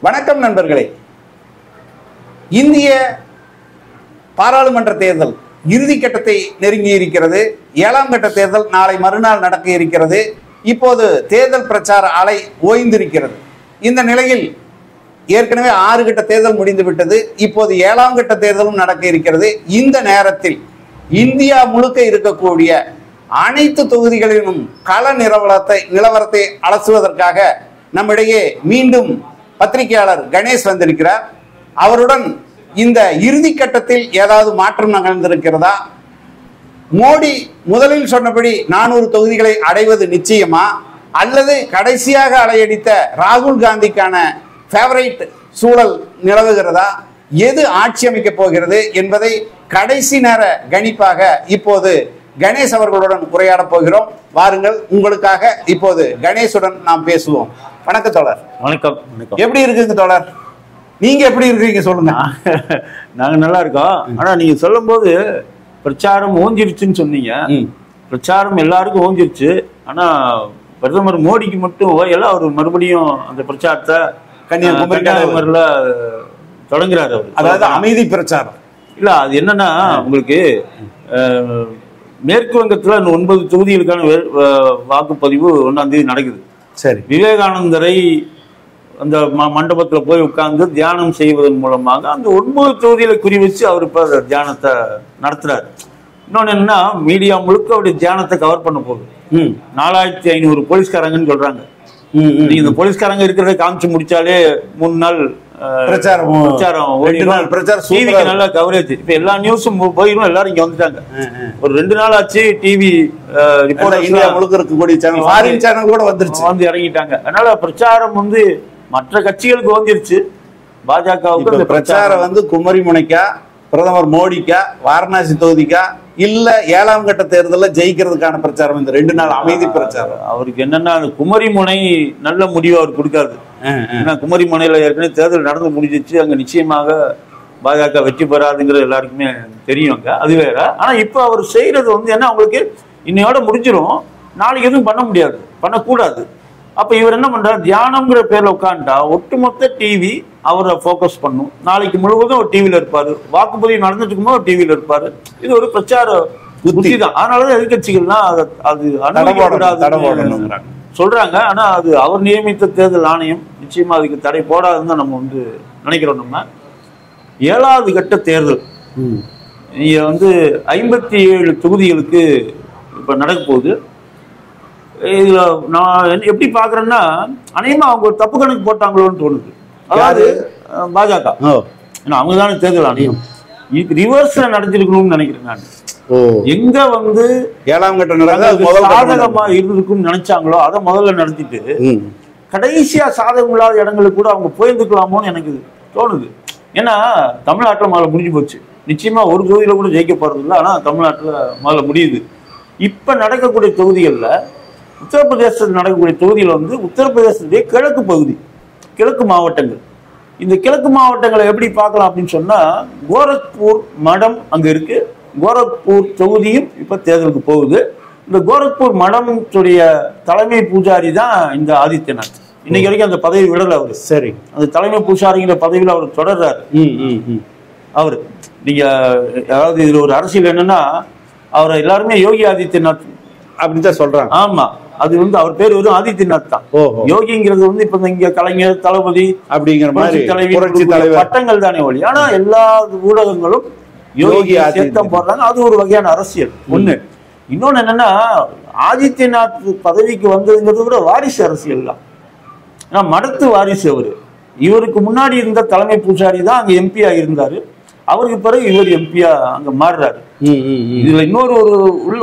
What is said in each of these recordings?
வணக்கம் நண்பர்களே. இந்திய பாராளுமன்ற தேர்தல் இறுதி கட்டத்தை நெருங்கி இருக்கிறது. 7ஆம் கட்ட தேர்தல் நாளை மறுநாள் நடக்க இருக்கிறது. இப்போது தேர்தல் பிரச்சார அலை ஓய்ந்திருக்கிறது. இந்த நிலையில் ஏற்கனவே 6 கட்ட தேர்தல் முடிந்துவிட்டது. இப்போது 7ஆம் கட்ட தேர்தலும் நடக்க இருக்கிறது. இந்த நேரத்தில் இந்தியா முழுக்க இருக்கக்கூடிய அனைத்து தொகுதிகளிலும் கள நிலவரத்தை அலசுவதற்காக நம்மிடையே மீண்டும் பத்திரிகையாளர் கணேஷ் வந்திருக்கிறார். அவருடன் இந்த இறுதி கட்டத்தில் ஏதாவது மாற்றம் நிகழ்ந்திருக்கிறதா, மோடி முதலில் சொன்னபடி 400 தொகுதிகளை அடைவது நிச்சயமா, அல்லது கடைசியாக அலையடித்த ராகுல் காந்திக்கான ஃபேவரைட் சூழல் நிலவுகிறதா, எது ஆட்சி அமைக்கப் போகிறது என்பதை கடைசி நேர கணிப்பாக இப்போது கணேஷ் அவர்களுடன் உரையாட போகிறோம். வாருங்கள், உங்களுக்காக இப்போது கணேஷுடன் நாம் பேசுவோம். வணக்கம் தோழர். வணக்கம். எப்படி இருக்குங்க தோழர்? நீங்க எப்படி இருக்கீங்க சொல்லுங்க. நாங்க நல்லா இருக்கோம். ஆனா நீங்க சொல்லும் போது பிரச்சாரம் ஓஞ்சிருச்சுன்னு சொன்னீங்க. பிரச்சாரம் எல்லாருக்கும் ஓஞ்சிருச்சு. ஆனா பிரதமர் மோடிக்கு மட்டும் ஓயல. அவர் மறுபடியும் அந்த பிரச்சாரத்தை கன்னியாகுமரியில தொடங்குறாரு. அதாவது அமைதி பிரச்சாரம் இல்ல, அது என்னன்னா உங்களுக்கு மேற்கு வங்கத்துல 9 தொகுதிகளுக்கான வாக்குப்பதிவு 1ஆம் தேதி நடக்குது. சரி, விவேகானந்தரை அந்த மண்டபத்துல போய் உட்கார்ந்து தியானம் செய்வதன் மூலமாக அந்த 9 தொகுதியில குறி வச்சு அவர் இப்ப தியானத்தை நடத்துறாரு. இன்னொன்னு என்னன்னா, மீடியா முழுக்க அவருடைய தியானத்தை கவர் பண்ண போகுது. 4500 போலீஸ்காரங்கன்னு சொல்றாங்க. நீங்க இந்த போலீஸ்காரங்க இருக்கிறத காமிச்சு முடிச்சாலே 3 நாள் பிரச்சாரம் நல்ல கவரேஜ். இப்ப எல்லா நியூஸும் போயிடும், எல்லாரும் இங்க வந்துட்டாங்க. ஒரு 2 நாள் ஆச்சு. டிவி ரிப்போர்ட் இந்தியா முழுக்க இருக்கக்கூடிய சேனல் கூட வந்து இறங்கிட்டாங்க. அதனால பிரச்சாரம் மற்ற கட்சிகளுக்கு வந்துருச்சு. பாஜகவுக்கு இந்த பிரச்சாரம் குமரி முனைக்கா, பிரதமர் மோடிக்கா, வாரணாசி தொகுதிக்கா, இல்ல 7ஆம் கட்ட தேர்தலில் ஜெயிக்கிறதுக்கான பிரச்சாரம்? இந்த 2 நாள் அமைதி பிரச்சாரம் அவருக்கு என்னன்னா, குமரி முனை நல்ல முடிவு அவர் கொடுக்காது. ஏன்னா குமரி முனையில ஏற்கனவே தேர்தல் நடந்து முடிஞ்சிச்சு. அங்க நிச்சயமாக பாஜக வெற்றி பெறாதுங்கிறது எல்லாருக்குமே தெரியும். அது வேற. ஆனா இப்ப அவர் செய்யறது என்ன, அவங்களுக்கு இன்னையோட முடிஞ்சிடும், நாளைக்கு எதுவும் பண்ண முடியாது, பண்ணக்கூடாது. அப்ப இவர் என்ன பண்றாரு, தியானம்ங்கிற பேர்ல உட்காந்துட்டா ஒட்டுமொத்த டிவி அவரை போக்கஸ் பண்ணும். நாளைக்கு முழுவதும் ஒரு டிவியில இருப்பாரு. வாக்குப்பதிவு நடந்துட்டு இருக்கும்போது ஒரு டிவியில இருப்பாரு. இது ஒரு பிரச்சார புத்தி தான். அதனாலதான் எதிர்கட்சிகள்லாம் அது அனுமதிக்கப்படாது சொல்றாங்க. ஆனா அது அவர் நியமித்த தேர்தல் ஆணையம் நிச்சயமா அதுக்கு தடை போடாதுன்னு தான் நம்ம நினைக்கிறோம். நம்ம 7வது கட்ட தேர்தல் நீங்க 57 தொகுதிகளுக்கு இப்ப நடக்க போகுது. இதுல நான் எப்படி பாக்குறேன்னா, அநேகமா அவங்க ஒரு தப்பு கணக்கு போட்டாங்களோன்னு தோணுது. அதாவது பாஜக அவங்க தானே தேர்தல் ஆணையம், ரிவர்ஸ்ல நடத்திருக்கணும்னு நினைக்கிறேன் நான். எங்க 7ஆம் கட்ட சாதகமா இருந்திருக்கும்னு நினைச்சாங்களோ அதை முதல்ல நடத்திட்டு கடைசியா சாதகம் இல்லாத இடங்களுக்கு கூட அவங்க போயிருந்துக்கலாமோன்னு எனக்கு தோணுது. ஏன்னா தமிழ்நாட்டுல முதல்ல முடிஞ்சு போச்சு. நிச்சயமா ஒரு தொகுதியில கூட ஜெயிக்க போறது இல்லை. ஆனா தமிழ்நாட்டுல முதல்ல முடியுது. இப்ப நடக்கக்கூடிய தொகுதிகள்ல, உத்தரப்பிரதேசத்தில் நடக்கக்கூடிய தொகுதியில் உத்தரப்பிரதேசத்துடைய கிழக்கு பகுதி, கிழக்கு மாவட்டங்கள். இந்த கிழக்கு மாவட்டங்களை எப்படி பார்க்கலாம் அப்படின்னு சொன்னா, கோரக்பூர் மடம் அங்க இருக்கு. கோரக்பூர் தொகுதியும் இப்ப தேர்தலுக்கு போகுது. இந்த கோரக்பூர் மடமுடைய தலைமை பூஜாரி தான் இந்த ஆதித்யநாத். இன்னைக்கு வரைக்கும் அந்த பதவி விடல அவரு. சரி, அந்த தலைமை பூஜாரிங்கிற பதவியில் அவர் தொடர்றாரு. அவரு நீங்க அதாவது இதுல ஒரு அரசியல் என்னன்னா, அவரை எல்லாருமே யோகி ஆதித்யநாத் அப்படின்னு தான் சொல்றாங்க. ஆமா, அது அவர் பேர் ஆதித்யநாத் தான். யோகிங்கிறது இப்ப இங்க கலைஞர், தளபதி அப்படிங்கிற மாதிரி பட்டங்கள் தானே ஒளி. ஆனா எல்லா ஊடகங்களும் யோகி சேர்த்தம் போடுறாங்க. அது ஒரு வகையான அரசியல் ஒண்ணு. இன்னொன்னு என்னன்னா, ஆதித்யநாத் பதவிக்கு வந்ததுங்கிறது கூட வாரிசு அரசியல் தான். ஏன்னா மடத்து வாரிசு அவரு. இவருக்கு முன்னாடி இருந்த தலைமை பூஜாரி தான் அங்க எம்பியா இருந்தாரு. அவருக்கு பிறகு இவர் எம்பியா அங்க மாறுறாரு. இதுல இன்னொரு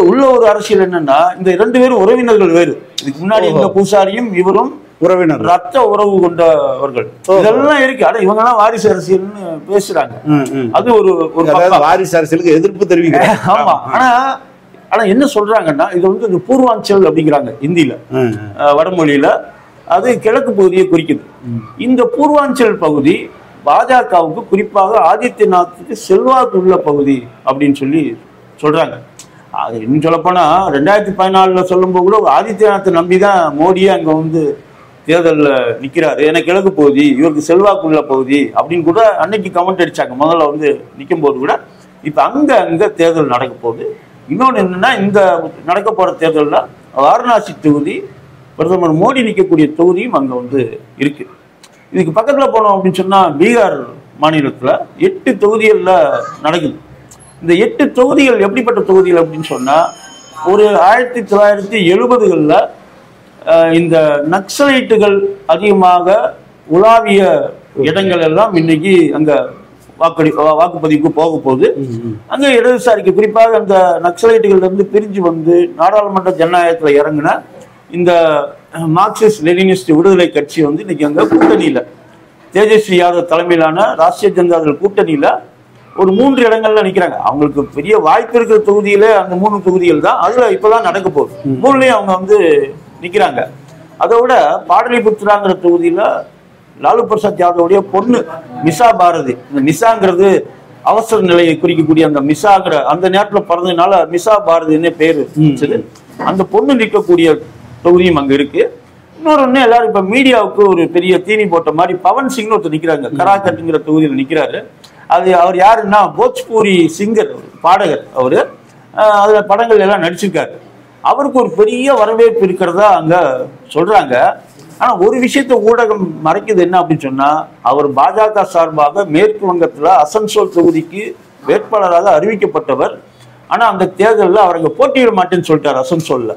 உள்ள ஒரு அரசியல் என்னன்னா, இந்த 2 பேரும் உறவினர்கள் வேறு. இதுக்கு முன்னாடி இந்த பூசாரியும் இவரும் உறவினர், ரத்த உறவு கொண்டவர்கள். இதெல்லாம் இருக்கு. ஆனா இவங்க எல்லாம் வாரிசு அரசியல்னு பேசுறாங்க. அது ஒரு வாரிசு அரசியலுக்கு எதிர்ப்பு தெரிவிக்கிறாங்க. ஆமா. ஆனா என்ன சொல்றாங்கன்னா, இது பூர்வாஞ்சல் அப்படிங்கிறாங்க இந்தியில, வடமொழியில. அது கிழக்கு பகுதியை குறிக்குது. இந்த பூர்வாஞ்சல் பகுதி பாஜகவுக்கு, குறிப்பாக ஆதித்யநாத்துக்கு செல்வாக்கு உள்ள பகுதி அப்படின்னு சொல்றாங்க. அது இன்னும் சொல்லப்போனா 2014 சொல்லும் போது கூட ஆதித்யநாத்தை நம்பிதான் மோடியே அங்க தேர்தலில் நிற்கிறாரு, எனக்கு கிழக்கு பகுதி, இவருக்கு செல்வாக்குள்ள பகுதி அப்படின்னு கூட அன்னைக்கு கமெண்ட் அடிச்சாங்க முதல்ல வந்து நிற்கும் போது கூட. இப்போ அங்கே தேர்தல் நடக்க போகுது. இன்னொன்று என்னன்னா, இந்த நடக்க போகிற தேர்தலில் வாரணாசி தொகுதி பிரதமர் மோடி நிற்கக்கூடிய தொகுதியும் அங்கே வந்து இருக்கு. இதுக்கு பக்கத்தில் போனோம் அப்படின்னு சொன்னால் பீகார் மாநிலத்தில் 8 தொகுதிகளில் நடக்குது. இந்த 8 தொகுதிகள் எப்படிப்பட்ட தொகுதிகள் அப்படின்னு சொன்னால், ஒரு 1970களில் இந்த நக்சலைட்டுகள் அதிகமாக உலாவிய இடங்கள் எல்லாம் இன்னைக்கு அங்கே வாக்குப்பதிவுக்கு போக போகுது. அங்கே இடதுசாரிக்கு குறிப்பாக அந்த நக்சலைட்டுகள்ல இருந்து பிரிஞ்சு வந்து நாடாளுமன்ற ஜனநாயகத்தில் இறங்கின இந்த மார்க்சிஸ்ட் லெனினிஸ்ட் விடுதலை கட்சி வந்து இன்னைக்கு அங்கே கூட்டணியில் தேஜஸ்வி யாதவ் தலைமையிலான ராஷ்டிரிய ஜனதா தள் கூட்டணியில் ஒரு 3 இடங்கள்ல நிற்கிறாங்க. அவங்களுக்கு பெரிய வாய்ப்பு இருக்கிற தொகுதியில அந்த 3 தொகுதிகள் தான். அதுல இப்பதான் நடக்க போகுது. 3லயும் அவங்க வந்து நிற்கிறாங்க. அதோட பாடலிபுத்ராங்கிற தொகுதியில லாலு பிரசாத் யாதவுடைய பொண்ணு மிசா பாரதி, இந்த மிசாங்கிறது அவசர நிலையை குறிக்கக்கூடிய அந்த மிசாங்கிற அந்த நேரத்தில் பிறந்ததுனால மிசா பாரதின்னு பேரு அந்த பொண்ணு நிற்கக்கூடிய தொகுதியும் அங்க இருக்கு. இன்னொரு எல்லாரும் இப்ப மீடியாவுக்கு ஒரு பெரிய தீனி போட்ட மாதிரி பவன் சிங்னு ஒருத்தர் நிக்கிறாங்க, கராக்கட்டுங்கிற தொகுதியில் நிக்கிறாரு. அது அவர் யாருன்னா போஜ்பூரி சிங்கர், பாடகர். அவரு அதுல படங்கள் எல்லாம் நடிச்சிருக்காரு. அவருக்கு ஒரு பெரிய வரவேற்பு இருக்கிறதா அங்க சொல்றாங்க. ஆனா ஒரு விஷயத்த ஊடகம் மறைக்குது என்ன அப்படின்னு சொன்னா, அவர் பாஜக சார்பாக மேற்கு வங்கத்துல அசன்சோல் தொகுதிக்கு வேட்பாளராக அறிவிக்கப்பட்டவர். ஆனா அந்த தேர்தலில் அவர் அங்க போட்டியிட மாட்டேன்னு சொல்லிட்டார். அசன்சோல்ல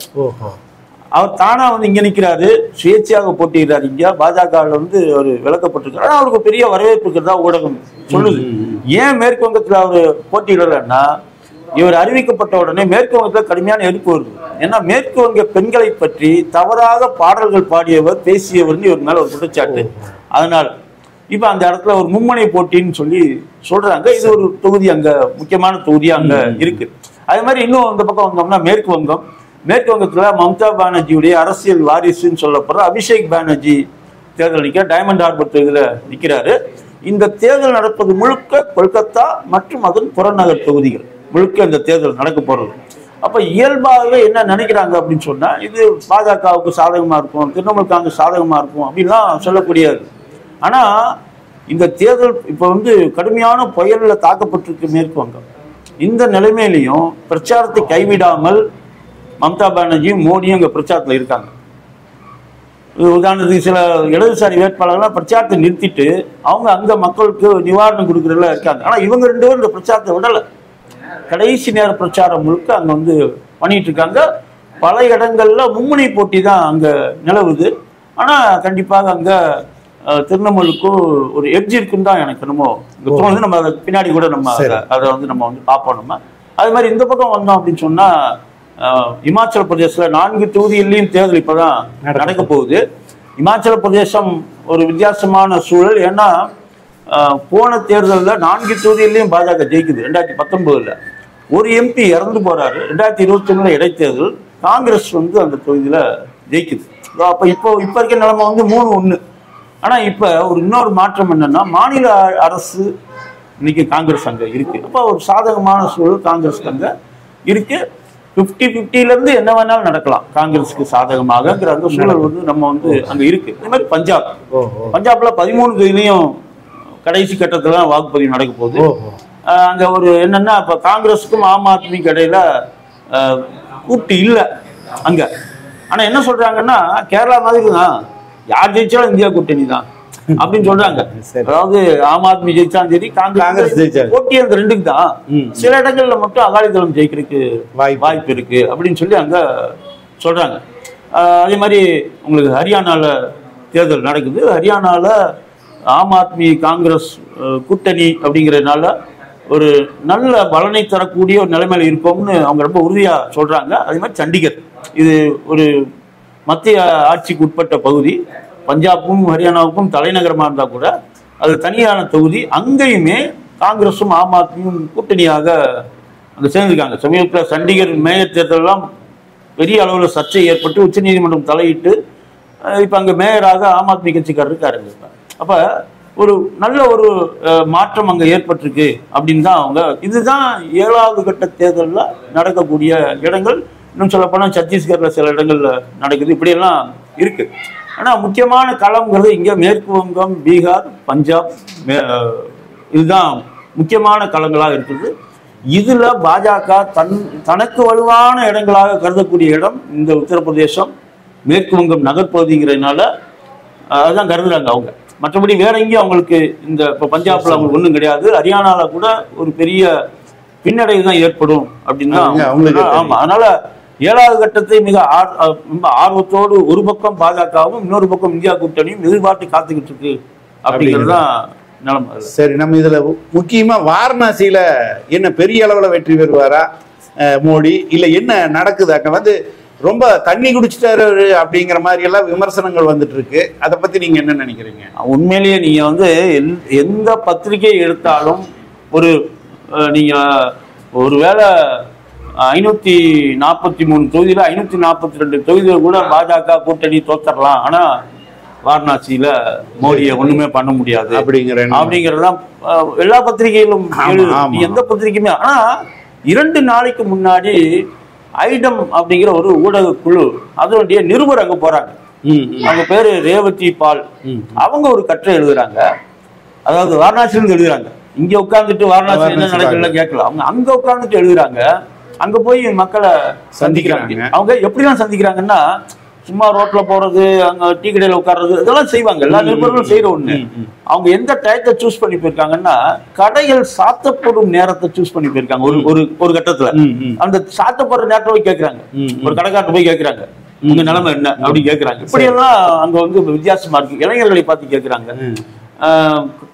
அவர் தானா வந்து இங்க நிக்கிறாரு, சுயேட்சையாக போட்டியிடுறாரு. இங்க பாஜக வந்து அவர் விளக்கப்பட்டிருக்காரு. ஆனா அவருக்கு பெரிய வரவேற்பு இருக்கிறதா ஊடகம் சொல்லுது. ஏன் மேற்கு வங்கத்துல அவரு போட்டியிடலன்னா, இவர் அறிவிக்கப்பட்ட உடனே மேற்கு வங்கத்துல கடுமையான எதிர்ப்பு வருது. ஏன்னா மேற்கு வங்க பெண்களை பற்றி தவறாக பாடல்கள் பாடியவர், பேசியவர் இவர் மேல ஒரு குற்றச்சாட்டு. அதனால இப்ப அந்த இடத்துல ஒரு மும்முனை போட்டின்னு சொல்லி சொல்றாங்க. இது ஒரு தொகுதி அங்க முக்கியமான தொகுதியா அங்க இருக்கு. அதே மாதிரி இன்னும் இந்த பக்கம் வந்தோம்னா மேற்கு வங்கம். மேற்கு வங்கத்துல மம்தா பானர்ஜியுடைய அரசியல் வாரிசுன்னு சொல்லப்படுற அபிஷேக் பானர்ஜி தேர்தல் நிற்க டைமண்ட் ஹார்பர் தொகுதியில நிற்கிறாரு. இந்த தேர்தல் நடப்பது முழுக்க கொல்கத்தா மற்றும் அதன் புறநகர் தொகுதிகள் முழுக்க இந்த தேர்தல் நடக்க போறது. அப்ப இயல்பாகவே என்ன நினைக்கிறாங்க அப்படின்னு சொன்னா, இது பாஜகவுக்கு சாதகமா இருக்கும், திரிணாமுல் காங்கிரஸ் சாதகமா இருக்கும் அப்படின்லாம் சொல்லக்கூடியது. ஆனா இந்த தேர்தல் இப்ப வந்து கடுமையான புயல்ல தாக்கப்பட்டிருக்கு மேற்கு வங்கம். இந்த நிலைமையிலையும் பிரச்சாரத்தை கைவிடாமல் மம்தா பானர்ஜியும் மோடியும் அங்க பிரச்சாரத்துல இருக்காங்க. உதாரணத்துக்கு சில இடதுசாரி வேட்பாளர்கள்லாம் பிரச்சாரத்தை நிறுத்திட்டு அவங்க அங்க மக்களுக்கு நிவாரணம் கொடுக்கறதுல இருக்காங்க. ஆனா இவங்க 2 பேரும் இந்த பிரச்சாரத்தை விடல. கடைசி நேர பிரச்சாரம் முழுக்க அங்க வந்து பண்ணிட்டு இருக்காங்க. பல இடங்கள்ல மும்முனை போட்டி தான் அங்க நிலவுது. ஆனா கண்டிப்பாக அங்க திரிணாமுலுக்கும் ஒரு எட்ஜ் இருக்குன்னு தான் எனக்கு என்னமோ தோணுது. நம்ம அதை பின்னாடி கூட நம்ம அதை வந்து நம்ம வந்து பார்ப்போம். நம்ம அது மாதிரி இந்த பக்கம் வந்தோம் அப்படின்னு சொன்னா, இமாச்சல பிரதேசத்துல 4 தொகுதியிலையும் தேர்தல் இப்பதான் நடக்க போகுது. இமாச்சல பிரதேசம் ஒரு வித்தியாசமான சூழல். ஏன்னா போன தேர்தலில் 4 தொகுதியிலையும் பாஜக ஜெயிக்குது. 2019ல் ஒரு எம்பி இறந்து போறாரு. 2021 இடைத்தேர்தல் காங்கிரஸ் வந்து அந்த தொகுதியில ஜெயிக்குது. அப்ப இப்போ இருக்க நிலைமை வந்து 3-1. ஆனா இப்ப ஒரு இன்னொரு மாற்றம் என்னன்னா, மாநில அரசு இன்னைக்கு காங்கிரஸ் அங்க இருக்கு. அப்ப ஒரு சாதகமான சூழல் காங்கிரஸ்க்கு அங்க இருக்கு. 50-50ல இருந்து என்ன வேணாலும் நடக்கலாம் காங்கிரஸுக்கு சாதகமாகங்கிற அந்த சூழல் வந்து நம்ம வந்து அங்க இருக்கு. அதே மாதிரி பஞ்சாப்ல 13 தொகுதியிலையும் கடைசி கட்டத்துல வாக்குப்பதிவு நடக்க போகுது. அங்க ஒரு என்னன்னா, இப்ப காங்கிரஸுக்கும் ஆம் ஆத்மிக்கு இடையில கூட்டு இல்ல அங்க. ஆனா என்ன சொல்றாங்கன்னா, கேரளா மாதிரி தான், யார் ஜெயிச்சாலும் இந்தியா கூட்டணி தான் அப்படின்னு சொல்றாங்க. அதாவது ஆம் ஆத்மி ஜெயிச்சாலும் சரி, காங்கிரஸ் போட்டி அந்த 2க்கு தான். சில இடங்கள்ல மட்டும் அகாலிதளம் ஜெயிக்கிறதுக்கு வாய்ப்பு இருக்கு அப்படின்னு சொல்லி அங்க சொல்றாங்க. அதே மாதிரி உங்களுக்கு ஹரியானால தேர்தல் நடக்குது. ஹரியானால ஆம் ஆத்மி காங்கிரஸ் கூட்டணி அப்படிங்கிறதுனால ஒரு நல்ல பலனை தரக்கூடிய ஒரு நிலைமையில இருக்கும்னு அவங்க ரொம்ப உறுதியா சொல்றாங்க. அதே மாதிரி சண்டிகர், இது ஒரு மத்திய ஆட்சிக்கு உட்பட்ட பகுதி. பஞ்சாபும் ஹரியானாவுக்கும் தலைநகரமா இருந்தா கூட அது தனியான தொகுதி. அங்கேயுமே காங்கிரஸும் ஆம் ஆத்மியும் கூட்டணியாக அங்க சேர்ந்திருக்காங்க. சமீபத்தில் சண்டிகர் மேயர் தேர்தலெல்லாம் பெரிய அளவில் சர்ச்சை ஏற்பட்டு உச்சநீதிமன்றம் தலையிட்டு இப்ப அங்க மேயராக ஆம் ஆத்மி கட்சிக்காரர் இருக்காரு. அப்ப ஒரு நல்ல ஒரு மாற்றம் அங்க ஏற்பட்டிருக்கு அப்படின்னு தான் அவங்க. இதுதான் 7வது கட்ட தேர்தலில் நடக்கக்கூடிய இடங்கள். இன்னும் சொல்ல போனா சத்தீஸ்கர்ல சில இடங்கள்ல நடக்குது. இப்படி எல்லாம் இருக்கு. ஆனா முக்கியமான களம்ங்கிறது இங்க மேற்கு வங்கம், பீகார், பஞ்சாப், இதுதான் முக்கியமான களங்களாக இருக்குது. இதுல பாஜக தனக்கு வலுவான இடங்களாக கருதக்கூடிய இடம் இந்த உத்தரப்பிரதேசம், மேற்கு வங்கம் நகர்பகுதிங்கிறதுனால அதுதான் கருதுறாங்க அவங்க. மற்றபடி வேற எங்கேயும் அவங்களுக்கு இந்த இப்போ பஞ்சாப்ல அவங்களுக்கு ஒன்றும் கிடையாது. ஹரியானால கூட ஒரு பெரிய பின்னடைவு தான் ஏற்படும் அப்படின்னா. ஆமா, அதனால 7வது கட்டத்தை மிக ஆர்வத்தோடு ஒரு பக்கம் பாஜகவும் இன்னொரு பக்கம் இந்தியா கூட்டணியும் எதிர்பார்த்து காத்துக்கிட்டு இருக்கு அப்படிங்கிறது தான் நிலைமை. சரி, நம்ம இதுல முக்கியமா வாரணாசியில என்ன பெரிய அளவுல வெற்றி பெறுவாரா மோடி, இல்ல என்ன நடக்குது? அங்க ரொம்ப தண்ணி குடிச்சிட்டாரு அப்படிங்கிற மாதிரி எல்லாம் விமர்சனங்கள் வந்துட்டு இருக்கு. அதை பத்தி நீங்க என்ன நினைக்கிறீங்க? உண்மையிலேயே நீங்க எந்த பத்திரிகை எடுத்தாலும் நீங்க ஒருவேளை 543 தொகுதியில 542 தொகுதியில கூட பாஜக கூட்டணி தோத்தரலாம். ஆனா வாரணாசியில மோடியை ஒண்ணுமே பண்ண முடியாது அப்படிங்கறதுதான் எல்லா பத்திரிகையிலும் எந்த பத்திரிகையுமே. ஆனா 2 நாளைக்கு முன்னாடி ஐடம் அப்படிங்கிற ஒரு ஊடக குழு அதனுடைய நிருபர் அங்க போறாங்க. அவங்க பேரு ரேவதி பால். அவங்க ஒரு கட்டுரை எழுதுறாங்க. அதாவது வாரணாசியிலிருந்து எழுதுறாங்க. இங்க உட்கார்ந்துட்டு வாரணாசி என்ன நடக்குதுன்னு கேட்கலாம். அவங்க அங்க உட்கார்ந்துட்டு எழுதுறாங்க. அங்க போய் மக்களை சந்திக்கிறாங்க. அவங்க எப்படிலாம் சந்திக்கிறாங்கன்னா, சும்மா ரோட்ல போறது, அங்க டீ கடையில உட்கார்றது, இதெல்லாம் செய்வாங்க. எல்லா நிருபர்களும் செய்யற ஒண்ணு. அவங்க எந்த டயத்தை சூஸ் பண்ணி போயிருக்காங்கன்னா, கடைகள் சாத்தப்படும் நேரத்தை சூஸ் பண்ணி போயிருக்காங்க. ஒரு கட்டத்துல அந்த சாத்தப்படுற நேரத்தை போய் கேட்கறாங்க. ஒரு கடைக்காரர் போய் கேட்கறாங்க, உங்க நிலைமை என்ன அப்படின்னு கேட்கறாங்க. இப்படி எல்லாம் அங்க வித்தியாசமா இருக்கு. இளைஞர்களை பார்த்து கேட்கறாங்க.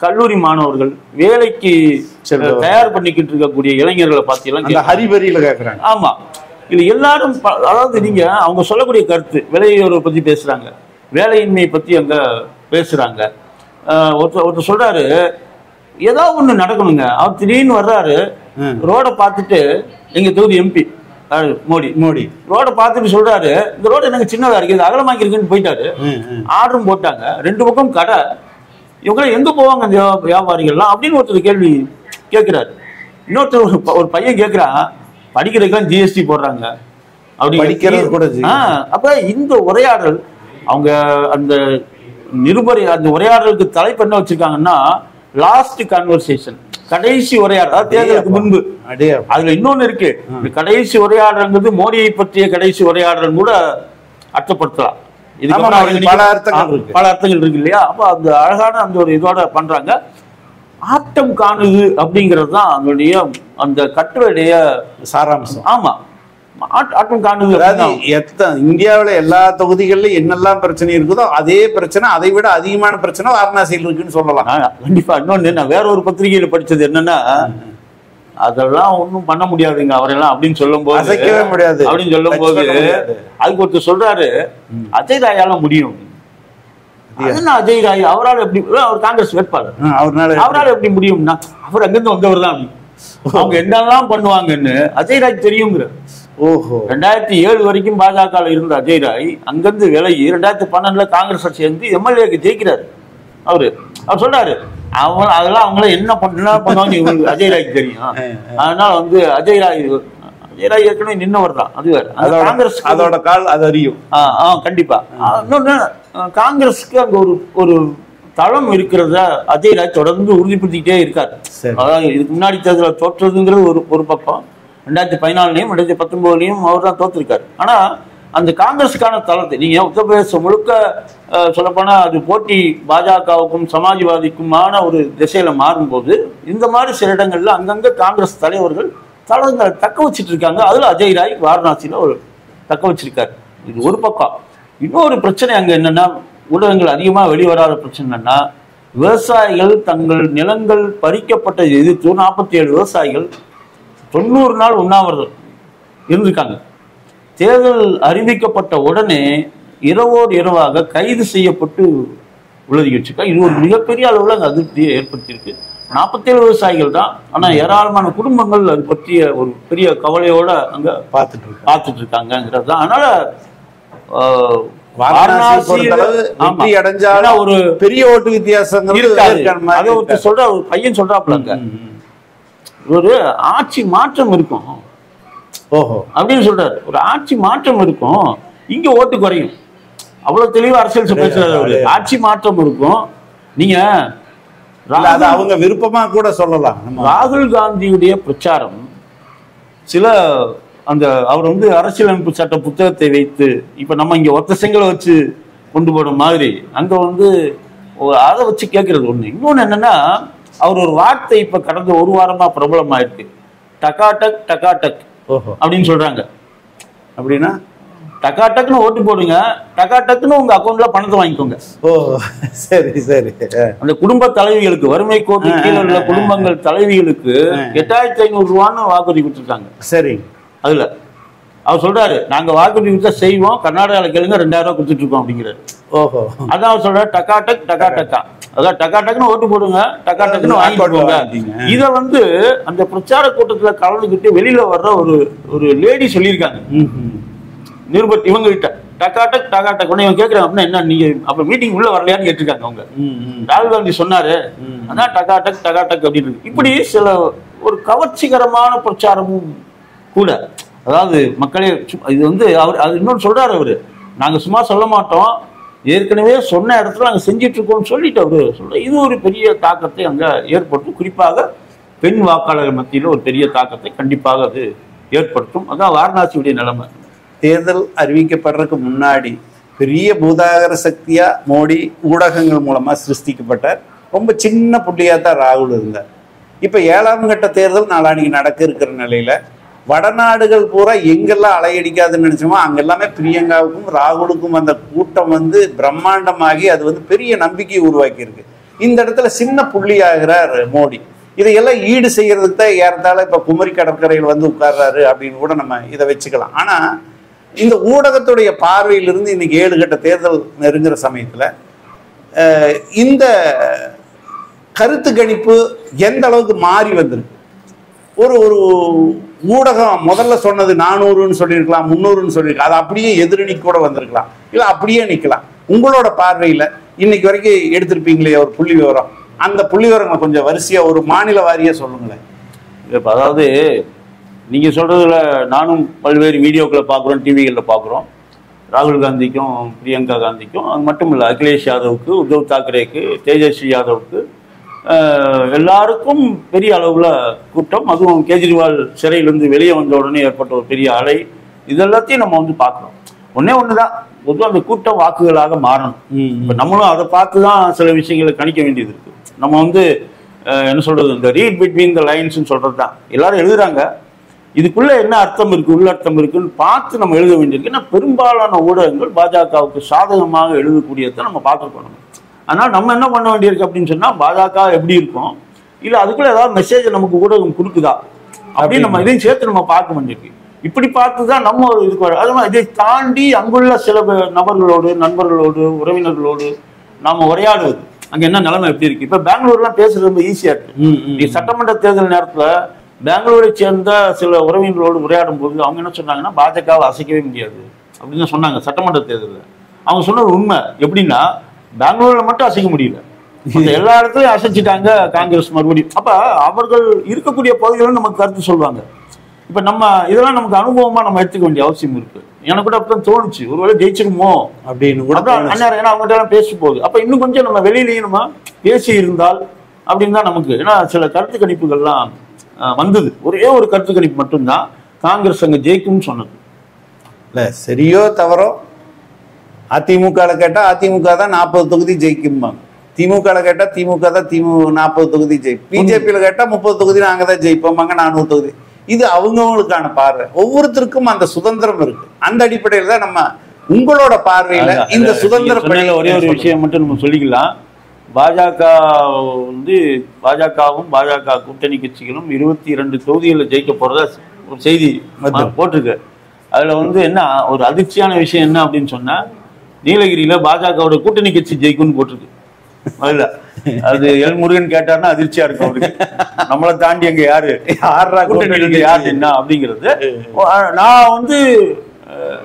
கல்லூரி மாணவர்கள், வேலைக்கு தயார் பண்ணிக்கிட்டு இருக்கக்கூடிய இளைஞர்களை பார்த்து எல்லாம் ஹரிபரியில கேட்கறாங்க. ஆமா, இது எல்லாரும் அதாவது நீங்க அவங்க சொல்லக்கூடிய கருத்து விலையுறவை பத்தி பேசுறாங்க, வேலையின்மை பத்தி அங்க பேசுறாங்க. ஒருத்தர் சொல்றாரு, ஏதாவது ஒண்ணு நடக்கணுங்க. அவர் திடீர்னு வர்றாரு, ரோட பார்த்துட்டு, எங்க தொகுதி எம்பி மோடி ரோட பார்த்துட்டு சொல்றாரு, இந்த ரோடு எனக்கு சின்னதா இருக்கு, இது அகலமாக்கி இருக்குன்னு போயிட்டாரு. ஆர்டரும் போட்டாங்க. 2 பக்கம் கடை. இவங்க எங்க போவாங்க அந்த வியாபாரிகள்லாம் அப்படின்னு ஒருத்தர் கேள்வி கேட்கிறாரு. இன்னொருத்தர் ஒரு பையன் கேட்கிறான், படிக்கிறதுக்கெல்லாம் ஜிஎஸ்டி போடுறாங்க அப்படி. அப்ப இந்த உரையாடல் அவங்க அந்த நிருபர் அந்த உரையாடலுக்கு தலைப்பு என்ன வச்சிருக்காங்கன்னா, லாஸ்ட் கான்வர்சேஷன், கடைசி உரையாடல், தேர்தலுக்கு முன்பு. அதுல இன்னொன்னு இருக்கு, கடைசி உரையாடல்ங்கிறது மோடியை பற்றிய கடைசி உரையாடல் கூட அர்த்தப்படுத்தலாம். பல அர்த்தங்கள் இருக்கு இல்லையா? அப்ப அந்த அழகான அந்த ஒரு இதோட பண்றாங்க. ஆட்டம் காணுது அப்படிங்கிறது தான் அதனுடைய அந்த கட்டுரையுடைய சாராம்சம். ஆமா, ஆட்டம் காணுது. இந்தியாவில எல்லா தொகுதிகளிலும் என்னெல்லாம் பிரச்சனை இருக்குதோ அதே பிரச்சனை, அதை விட அதிகமான பிரச்சனை வாரணாசியில் இருக்குன்னு சொல்லலாம். கண்டிப்பா. இன்னொன்னு, நான் வேற ஒரு பத்திரிகையில படிச்சது என்னன்னா, அதெல்லாம் ஒன்றும் பண்ண முடியாதுங்க அவரெல்லாம் அப்படின்னு சொல்லும் போது, அசைக்கவே முடியாது அப்படின்னு சொல்லும் போது, அதுக்கு ஒருத்தர் சொல்றாரு, அஜய் ராயால முடியும். அஜய் ராய் அவரால் எப்படி, அவர் காங்கிரஸ் வேட்பாளர், அவரால் எப்படி முடியும்னா, அவர் அங்கிருந்து வந்தவர் தான். அவங்க என்னெல்லாம் பண்ணுவாங்கன்னு அஜய் ராய் தெரியுங்கிற. 2007 வரைக்கும் பாஜக இருந்த அஜய் ராய் அங்கிருந்து விலகி 2012 காங்கிரஸ் சேர்ந்து எம்எல்ஏக்கு ஜெயிக்கிறாரு. அவர் சொல்றாரு, அதெல்லாம் அவங்கள என்ன பண்ணுவாங்க அஜய் ராய்க்கு தெரியும். அதனால அஜய் ராய் ஏற்கனவே நின்னவர் தான். அது வேற. காங்கிரஸ் அதோட கால் அது அறியும். கண்டிப்பா. இன்னொன்னு, காங்கிரஸ்க்கு அங்க ஒரு தளம் இருக்கிறத அஜய் ராய் தொடர்ந்து உறுதிப்படுத்திக்கிட்டே இருக்காரு. அதாவது இதுக்கு முன்னாடி தேர்தலில் தோற்றதுங்கிறது ஒரு பக்கம், 2014 2019 அவர் தான் தோற்றிருக்காரு. ஆனா அந்த காங்கிரஸுக்கான தளத்தை நீங்க உத்தரப்பிரதேசம் முழுக்க சொல்லப்போனா அது போட்டி பாஜகவுக்கும் சமாஜ்வாதிக்குமான ஒரு திசையில மாறும்போது, இந்த மாதிரி சில இடங்கள்ல அங்கங்க காங்கிரஸ் தலைவர்கள் தளங்களை தக்க வச்சிட்டு இருக்காங்க. அதுல அஜய் ராய் வாரணாசியில ஒரு தக்க வச்சிருக்காரு. இது ஒரு பக்கம். இன்னொரு பிரச்சனை அங்க என்னன்னா, ஊடகங்கள் அதிகமா வெளிவராத பிரச்சனை என்னன்னா, விவசாயிகள் தங்கள் நிலங்கள் பறிக்கப்பட்டதை எதிர்த்து 47 விவசாயிகள் 90 நாள் உண்ணாவிரதம் இருந்திருக்காங்க. தேர்தல் அறிவிக்கப்பட்ட உடனே இரவோடு இரவாக கைது செய்யப்பட்டு உலகி வச்சிருக்காங்க. இது ஒரு மிகப்பெரிய அளவுல அங்க அதிருப்தியை ஏற்படுத்தியிருக்கு. 47 விவசாயிகள் தான். ஆனா ஏராளமான குடும்பங்கள் அது பற்றிய ஒரு பெரிய கவலையோட அங்க பார்த்துட்டு இருக்காங்கிறது தான். அதனால ஒரு பெரிய ஓட்டு வித்தியாசம் சொல்ற ஒரு பையன் சொல்றாப்லங்க, ஒரு ஆட்சி மாற்றம் இருக்கும் அப்படின்னு சொல்றாரு. ஒரு ஆட்சி மாற்றம் இருக்கும், இங்க ஓட்டு குறையும். அவ்வளவு தெளிவா அரசியல் பேசுறாரு அவரு. ஆட்சி மாற்றம் இருக்கும். நீங்க அது அவங்க விருப்பமா கூட சொல்லலாம். ராகுல் காந்தியுடைய பிரச்சாரம் சில அந்த அவர் வந்து அரசியலமைப்பு சட்ட புத்தகத்தை வைத்து இப்ப நம்ம இங்க ஒத்த செங்கலை வச்சு கொண்டு போன மாதிரி அங்க வந்து அதை வச்சு கேட்கறது ஒண்ணு. இன்னொன்னு என்னன்னா, அவர் ஒரு வார்த்தை இப்ப கடந்த ஒரு வாரமா பிரபலம் ஆயிருக்கு. டகாடக் டகாடக் அப்படின்னு சொல்றாங்க. அப்படின்னா டகாடக்னு ஓட்டு போடுங்க, டகாடக்னு உங்க அக்கௌண்ட்ல பணத்தை வாங்கிக்கோங்க. ஓ சரி சரி. அந்த குடும்ப தலைவிகளுக்கு, வறுமை கோட்டு கீழே உள்ள குடும்பங்கள் தலைவிகளுக்கு 8500 ரூபான்னு வாக்குறுதி கொடுத்துருக்காங்க. சரி. அதுல அவர் சொல்றாரு, நாங்க வாக்குறுதி கொடுத்தா செய்வோம், கர்நாடகால கேளுங்க 2000 ரூபாய் கொடுத்துட்டு இருக்கோம் அப்படிங்கிறாரு. ஓஹோ. அதான் அவர் சொல்றாரு டகாடக் டகாடக்கா. அதான் டகாடக்னு ஓட்டு போடுங்க, டகாடக்னு வாங்கிக்கோங்க. இத வந்து அந்த பிரச்சார கூட்டத்துல கலந்துக்கிட்டு வெளியில வர்ற ஒரு லேடி சொல்லியிருக்காங்க நிருபர் இவங்க கிட்ட. டகாடக் டகாடக் இவங்க கேட்கறாங்க அப்படின்னா என்ன, நீங்க அப்ப மீட்டிங் உள்ள வரலையான்னு கேட்டிருக்காங்க அவங்க. ராகுல் காந்தி சொன்னாரு அதான் டகாடக் டகாடக் அப்படின்னு. இப்படி சில ஒரு கவர்ச்சிகரமான பிரச்சாரமும் கூட. அதாவது மக்களே இது வந்து அவர் அது இன்னொன்று சொல்றாரு அவரு, நாங்க சும்மா சொல்ல மாட்டோம், ஏற்கனவே சொன்ன இடத்துல நாங்க செஞ்சிட்டு இருக்கோம்னு சொல்லிட்டு அவரு சொல்ற. இது ஒரு பெரிய தாக்கத்தை அங்க ஏற்படுத்தும். குறிப்பாக பெண் வாக்காளர்கள் மத்தியில் ஒரு பெரிய தாக்கத்தை கண்டிப்பாக அது ஏற்படுத்தும். அதான் வாரணாசியுடைய நிலைமை. தேர்தல் அறிவிக்கப்படுறதுக்கு முன்னாடி பெரிய பூதாகர சக்தியா மோடி ஊடகங்கள் மூலமா சிருஷ்டிக்கப்பட்டார். ரொம்ப சின்ன புள்ளியா தான் ராகுல் இருந்தார். இப்ப 7ஆம் கட்ட தேர்தல் நாளானிக்கு நடக்க இருக்கிற நிலையில வடநாடுகள் பூரா எங்கெல்லாம் அலையடிக்காதுன்னு நினைச்சோமோ அங்கெல்லாமே பிரியங்காவுக்கும் ராகுலுக்கும் அந்த கூட்டம் வந்து பிரம்மாண்டமாகி அது வந்து பெரிய நம்பிக்கையை உருவாக்கி இருக்கு. இந்த இடத்துல சின்ன புள்ளியாகிறார் மோடி. இதையெல்லாம் ஈடு செய்யறதுக்கு தான் ஏறத்தால இப்ப குமரி கடற்கரையில் வந்து உட்கார்றாரு அப்படின்னு கூட நம்ம இதை வச்சுக்கலாம். ஆனா இந்த ஊடகத்துடைய பார்வையிலிருந்து இன்னைக்கு 7 கட்ட தேர்தல் நெருங்குற சமயத்துல இந்த கருத்து கணிப்பு எந்த அளவுக்கு மாறி வந்திருக்கு. ஒரு ஊடகம் முதல்ல சொன்னது 400ன்னு சொல்லியிருக்கலாம், 300ன்னு சொல்லியிருக்கலாம், அது அப்படியே எதிரணி கூட வந்திருக்கலாம், இல்லை அப்படியே நிற்கலாம். உங்களோட பார்வையில் இன்னைக்கு வரைக்கும் எடுத்திருப்பீங்களே ஒரு புள்ளி விவரம், அந்த புள்ளி விவரங்களை கொஞ்சம் வரிசையாக ஒரு மாநில வாரியாக சொல்லுங்களேன். இப்போ அதாவது நீங்கள் சொல்கிறதுல நானும் பல்வேறு வீடியோக்களை பார்க்குறோம், டிவிகளில் பார்க்குறோம். ராகுல் காந்திக்கும் பிரியங்கா காந்திக்கும் அது மட்டும் இல்லை, அகிலேஷ் யாதவுக்கு, உத்தவ் தாக்கரேக்கு, தேஜஸ்வி யாதவுக்கு எல்லாருக்கும் பெரிய அளவில் கூட்டம். அதுவும் கேஜ்ரிவால் சிறையிலிருந்து வெளியே வந்த உடனே ஏற்பட்ட ஒரு பெரிய அலை. இதெல்லாத்தையும் நம்ம வந்து பார்க்குறோம். ஒன்று தான், பொதுவாக அந்த கூட்டம் வாக்குகளாக மாறணும். இப்போ நம்மளும் அதை பார்த்து தான் சில விஷயங்களை கணிக்க வேண்டியது இருக்குது. நம்ம வந்து என்ன சொல்கிறது, இந்த ரீட் பிட்வீன் த லைன்ஸ்ன்னு சொல்கிறது தான். எல்லாரும் எழுதுறாங்க, இதுக்குள்ளே என்ன அர்த்தம் இருக்குது, உள்ளர்த்தம் இருக்குன்னு பார்த்து நம்ம எழுத வேண்டியிருக்கு. ஏன்னா பெரும்பாலான ஊடகங்கள் பாஜகவுக்கு சாதகமாக எழுதக்கூடியதை நம்ம பார்த்துருக்கோம். ஆனால் நம்ம என்ன பண்ண வேண்டியிருக்கு அப்படின்னு சொன்னால், பாஜக எப்படி இருக்கும், இல்லை அதுக்குள்ள ஏதாவது மெசேஜ் நமக்கு ஊடகம் கொடுக்குதா அப்படின்னு நம்ம இதையும் சேர்த்து நம்ம பார்க்க வேண்டியிருக்கு. இப்படி பார்த்து தான் நம்ம ஒரு இதுக்கு வர. அது மாதிரி இதை தாண்டி அங்குள்ள சில நபர்களோடு, நண்பர்களோடு, உறவினர்களோடு நாம் உரையாடுவது, அங்கே என்ன நிலைமை எப்படி இருக்கு. இப்போ பெங்களூர்லாம் பேசுறது ரொம்ப ஈஸியாக இருக்கு. சட்டமன்ற தேர்தல் நேரத்தில் பெங்களூரை சேர்ந்த சில உறவினர்களோடு உரையாடும் போது அவங்க என்ன சொன்னாங்கன்னா, பாஜகவை அசைக்கவே முடியாது அப்படின்னு சொன்னாங்க சட்டமன்ற தேர்தலில். அவங்க சொன்னது உண்மை. எப்படின்னா, பெங்களூர்ல மட்டும் அசைக்க முடியல, எல்லா இடத்துலயும் அசைச்சிட்டாங்க காங்கிரஸ் மறுபடியும். அப்ப அவர்கள் இருக்கக்கூடிய பகுதிகளும் நமக்கு கருத்து சொல்லுவாங்க. இப்ப நம்ம இதெல்லாம் நமக்கு அனுபவமா நம்ம எடுத்துக்க வேண்டிய அவசியம் இருக்கு. எனக்கு கூட அப்பதான் தோணுச்சு, ஒருவேளை ஜெயிச்சிருமோ அப்படின்னு கூட. ஏன்னா அவங்ககிட்ட எல்லாம் பேச போகுது, அப்ப இன்னும் கொஞ்சம் நம்ம வெளியிலேயும் நம்ம பேசி இருந்தால் அப்படின்னு தான் நமக்கு. ஏன்னா சில கருத்து கணிப்புகள்லாம் வந்தது, ஒரே ஒரு கருத்து கணிப்பு மட்டும்தான் காங்கிரஸ் அங்க ஜெயிக்கும்னு சொன்னது. இல்ல சரியோ தவறோ, அதிமுக கேட்டா அதிமுக தான் 40 தொகுதி ஜெயிக்கும்பாங்க, திமுக கேட்டா திமுக தான் 40 தொகுதி ஜெயிக்கும், பிஜேபியில கேட்டா 30 தொகுதி நாங்க தான் ஜெயிப்போம்பாங்க, 400 தொகுதி. இது அவங்கவுங்களுக்கான பார்வை, ஒவ்வொருத்தருக்கும் அந்த சுதந்திரம் இருக்கு. அந்த அடிப்படையில் தான் நம்ம உங்களோட பார்வையில இந்த சுதந்திர ஒரே ஒரு விஷயம் மட்டும் நம்ம சொல்லிக்கலாம். பாஜக வந்து பாஜகவும் பாஜக கூட்டணி கட்சிகளும் 22 தொகுதிகளில் ஜெயிக்க போறதா ஒரு செய்தி போட்டிருக்கு. அதுல வந்து என்ன ஒரு அதிர்ச்சியான விஷயம் என்ன அப்படின்னு சொன்னா, நீலகிரியில பாஜகவோட கூட்டணி கட்சி ஜெயிக்கும்னு போட்டிருக்கு. அதுல அது எல் முருகன் கேட்டாருன்னா அதிர்ச்சியா இருக்கும் அவருக்கு. நம்மளை தாண்டி அங்க யாரு கூட்டணி யாரு என்ன அப்படிங்கிறது. நான் வந்து